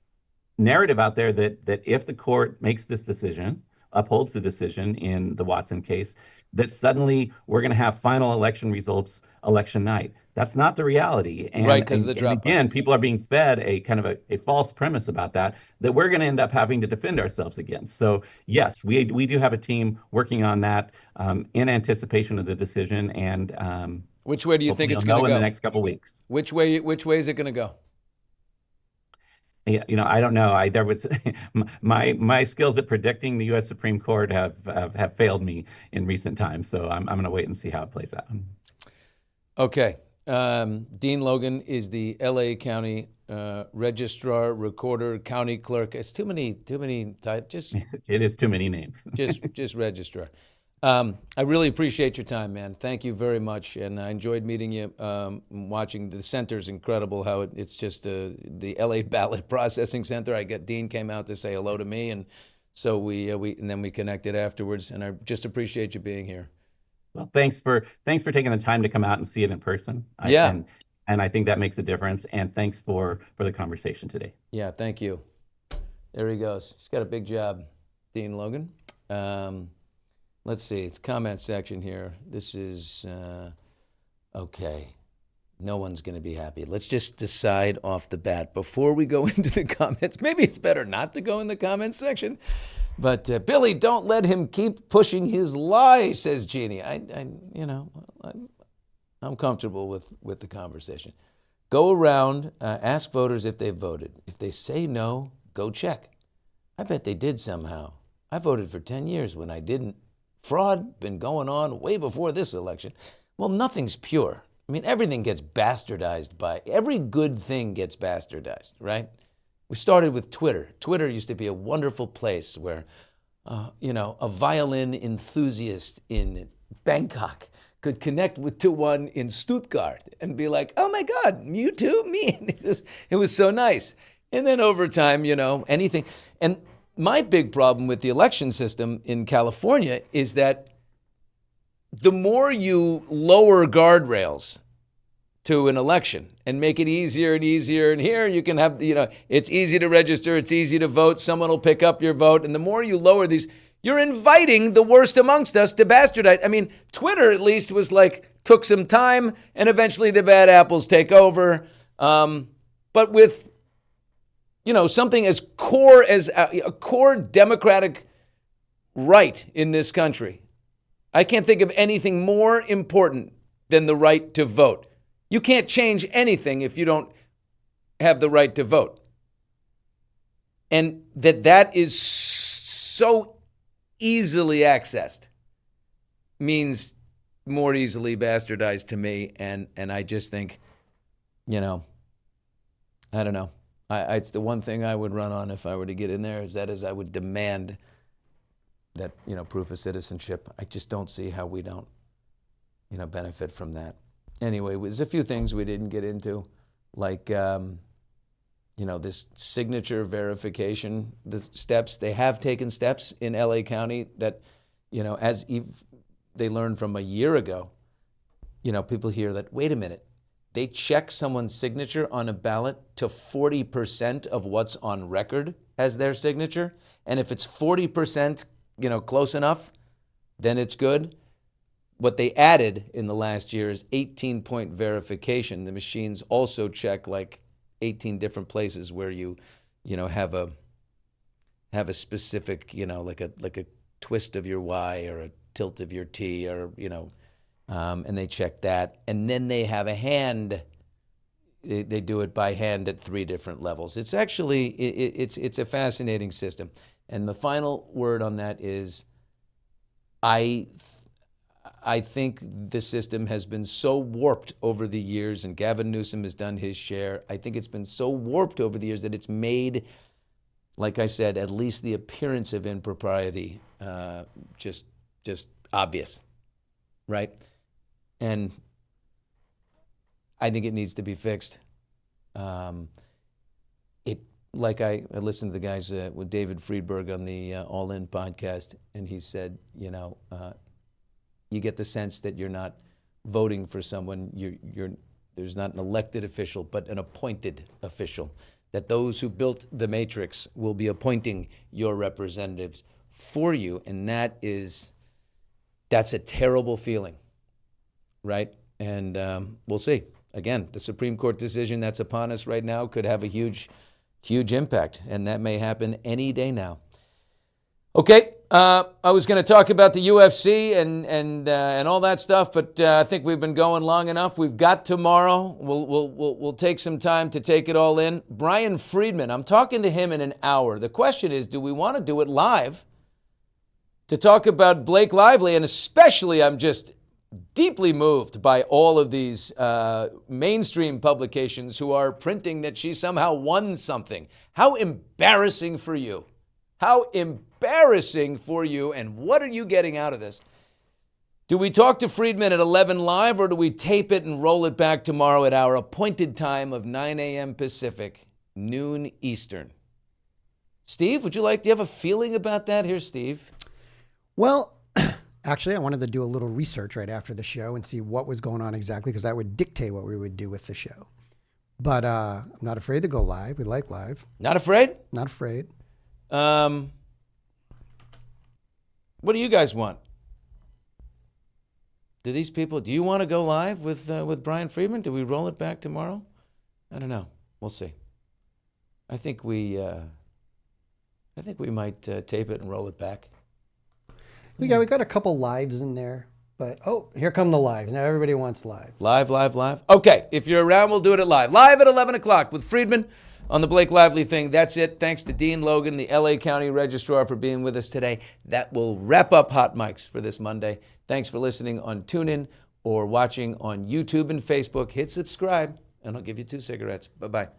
narrative out there that if the court makes this decision, upholds the decision in the Watson case, that suddenly we're going to have final election results election night. That's not the reality. And, right, because of the drop box. Again, people are being fed a kind of a false premise about that we're going to end up having to defend ourselves against. So yes, we do have a team working on that in anticipation of the decision. And which way do you think it's going to go in the next couple of weeks? Which way is it going to go? Yeah, I don't know. There was my skills at predicting the U.S. Supreme Court have failed me in recent times. So I'm going to wait and see how it plays out. Okay. Dean Logan is the L.A. County Registrar-Recorder, County Clerk. It's too many titles. It is too many names. just Registrar. I really appreciate your time, man. Thank you very much, and I enjoyed meeting you. Watching the center's incredible. How it's just the LA Ballot Processing Center. Dean came out to say hello to me, and so we and then we connected afterwards. And I just appreciate you being here. Well, thanks for taking the time to come out and see it in person. And I think that makes a difference. And thanks for the conversation today. Yeah, thank you. There he goes. He's got a big job, Dean Logan. Let's see, it's comment section here. This is, okay. No one's going to be happy. Let's just decide off the bat before we go into the comments. Maybe it's better not to go in the comment section. But Billy, don't let him keep pushing his lie, says Jeannie. I'm comfortable with the conversation. Go around, ask voters if they voted. If they say no, go check. I bet they did somehow. I voted for 10 years when I didn't. Fraud been going on way before this election. Well, nothing's pure. I mean, everything gets bastardized every good thing gets bastardized, right? We started with Twitter. Twitter used to be a wonderful place where, a violin enthusiast in Bangkok could connect to one in Stuttgart and be like, oh my God, you too, me. It was so nice. And then over time, anything. And my big problem with the election system in California is that the more you lower guardrails to an election and make it easier and easier. And here you can have, it's easy to register, it's easy to vote, someone will pick up your vote. And the more you lower these, you're inviting the worst amongst us to bastardize. I mean, Twitter at least was like, took some time, and eventually the bad apples take over. But with, something as core as a core democratic right in this country, I can't think of anything more important than the right to vote. You can't change anything if you don't have the right to vote. And that is so easily accessed means more easily bastardized to me. And I just think, I don't know. It's the one thing I would run on if I were to get in there is I would demand that, proof of citizenship. I just don't see how we don't, benefit from that. Anyway, there's a few things we didn't get into, like, this signature verification, the steps. They have taken steps in LA County that, as they learned from a year ago, people hear that, wait a minute, they check someone's signature on a ballot to 40% of what's on record as their signature. And if it's 40%, close enough, then it's good. What they added in the last year is 18-point verification. The machines also check like 18 different places where you have a specific, like a twist of your Y or a tilt of your T, or and they check that, and then they have a hand. They do it by hand at 3 different levels. It's actually it's a fascinating system. And the final word on that is, I think the system has been so warped over the years, and Gavin Newsom has done his share. I think it's been so warped over the years that it's made, like I said, at least the appearance of impropriety just obvious, right? And I think it needs to be fixed. I listened to the guys with David Friedberg on the All In podcast, and he said, you get the sense that you're not voting for someone. There's not an elected official, but an appointed official. That those who built the matrix will be appointing your representatives for you, and that's a terrible feeling, right? And we'll see. Again, the Supreme Court decision that's upon us right now could have a huge impact, and that may happen any day now. Okay, I was going to talk about the UFC and all that stuff, but I think we've been going long enough. We've got tomorrow. We'll take some time to take it all in. Brian Friedman, I'm talking to him in an hour. The question is, do we want to do it live to talk about Blake Lively? And especially, I'm just deeply moved by all of these mainstream publications who are printing that she somehow won something. How embarrassing for you. How embarrassing for you, and what are you getting out of this? Do we talk to Friedman at 11 live, or do we tape it and roll it back tomorrow at our appointed time of 9 a.m. Pacific, noon Eastern? Steve, do you have a feeling about that? Here's Steve. Well, actually, I wanted to do a little research right after the show and see what was going on exactly, because that would dictate what we would do with the show. But I'm not afraid to go live. We like live. Not afraid? Not afraid. What do you guys want? Do you want to go live with Brian Friedman? Do we roll it back tomorrow? I don't know. We'll see. I think we might tape it and roll it back. We got a couple lives in there, but here come the live. Now everybody wants live. Live. Okay, if you're around, we'll do it at live. Live at 11 o'clock with Friedman on the Blake Lively thing. That's it. Thanks to Dean Logan, the LA County Registrar, for being with us today. That will wrap up Hot Mics for this Monday. Thanks for listening on TuneIn or watching on YouTube and Facebook. Hit subscribe, and I'll give you 2 cigarettes. Bye-bye.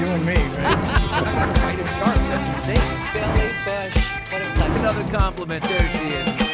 Doing me, right? Right is sharp. That's insane. Billy Bush. What a Another compliment. There she is.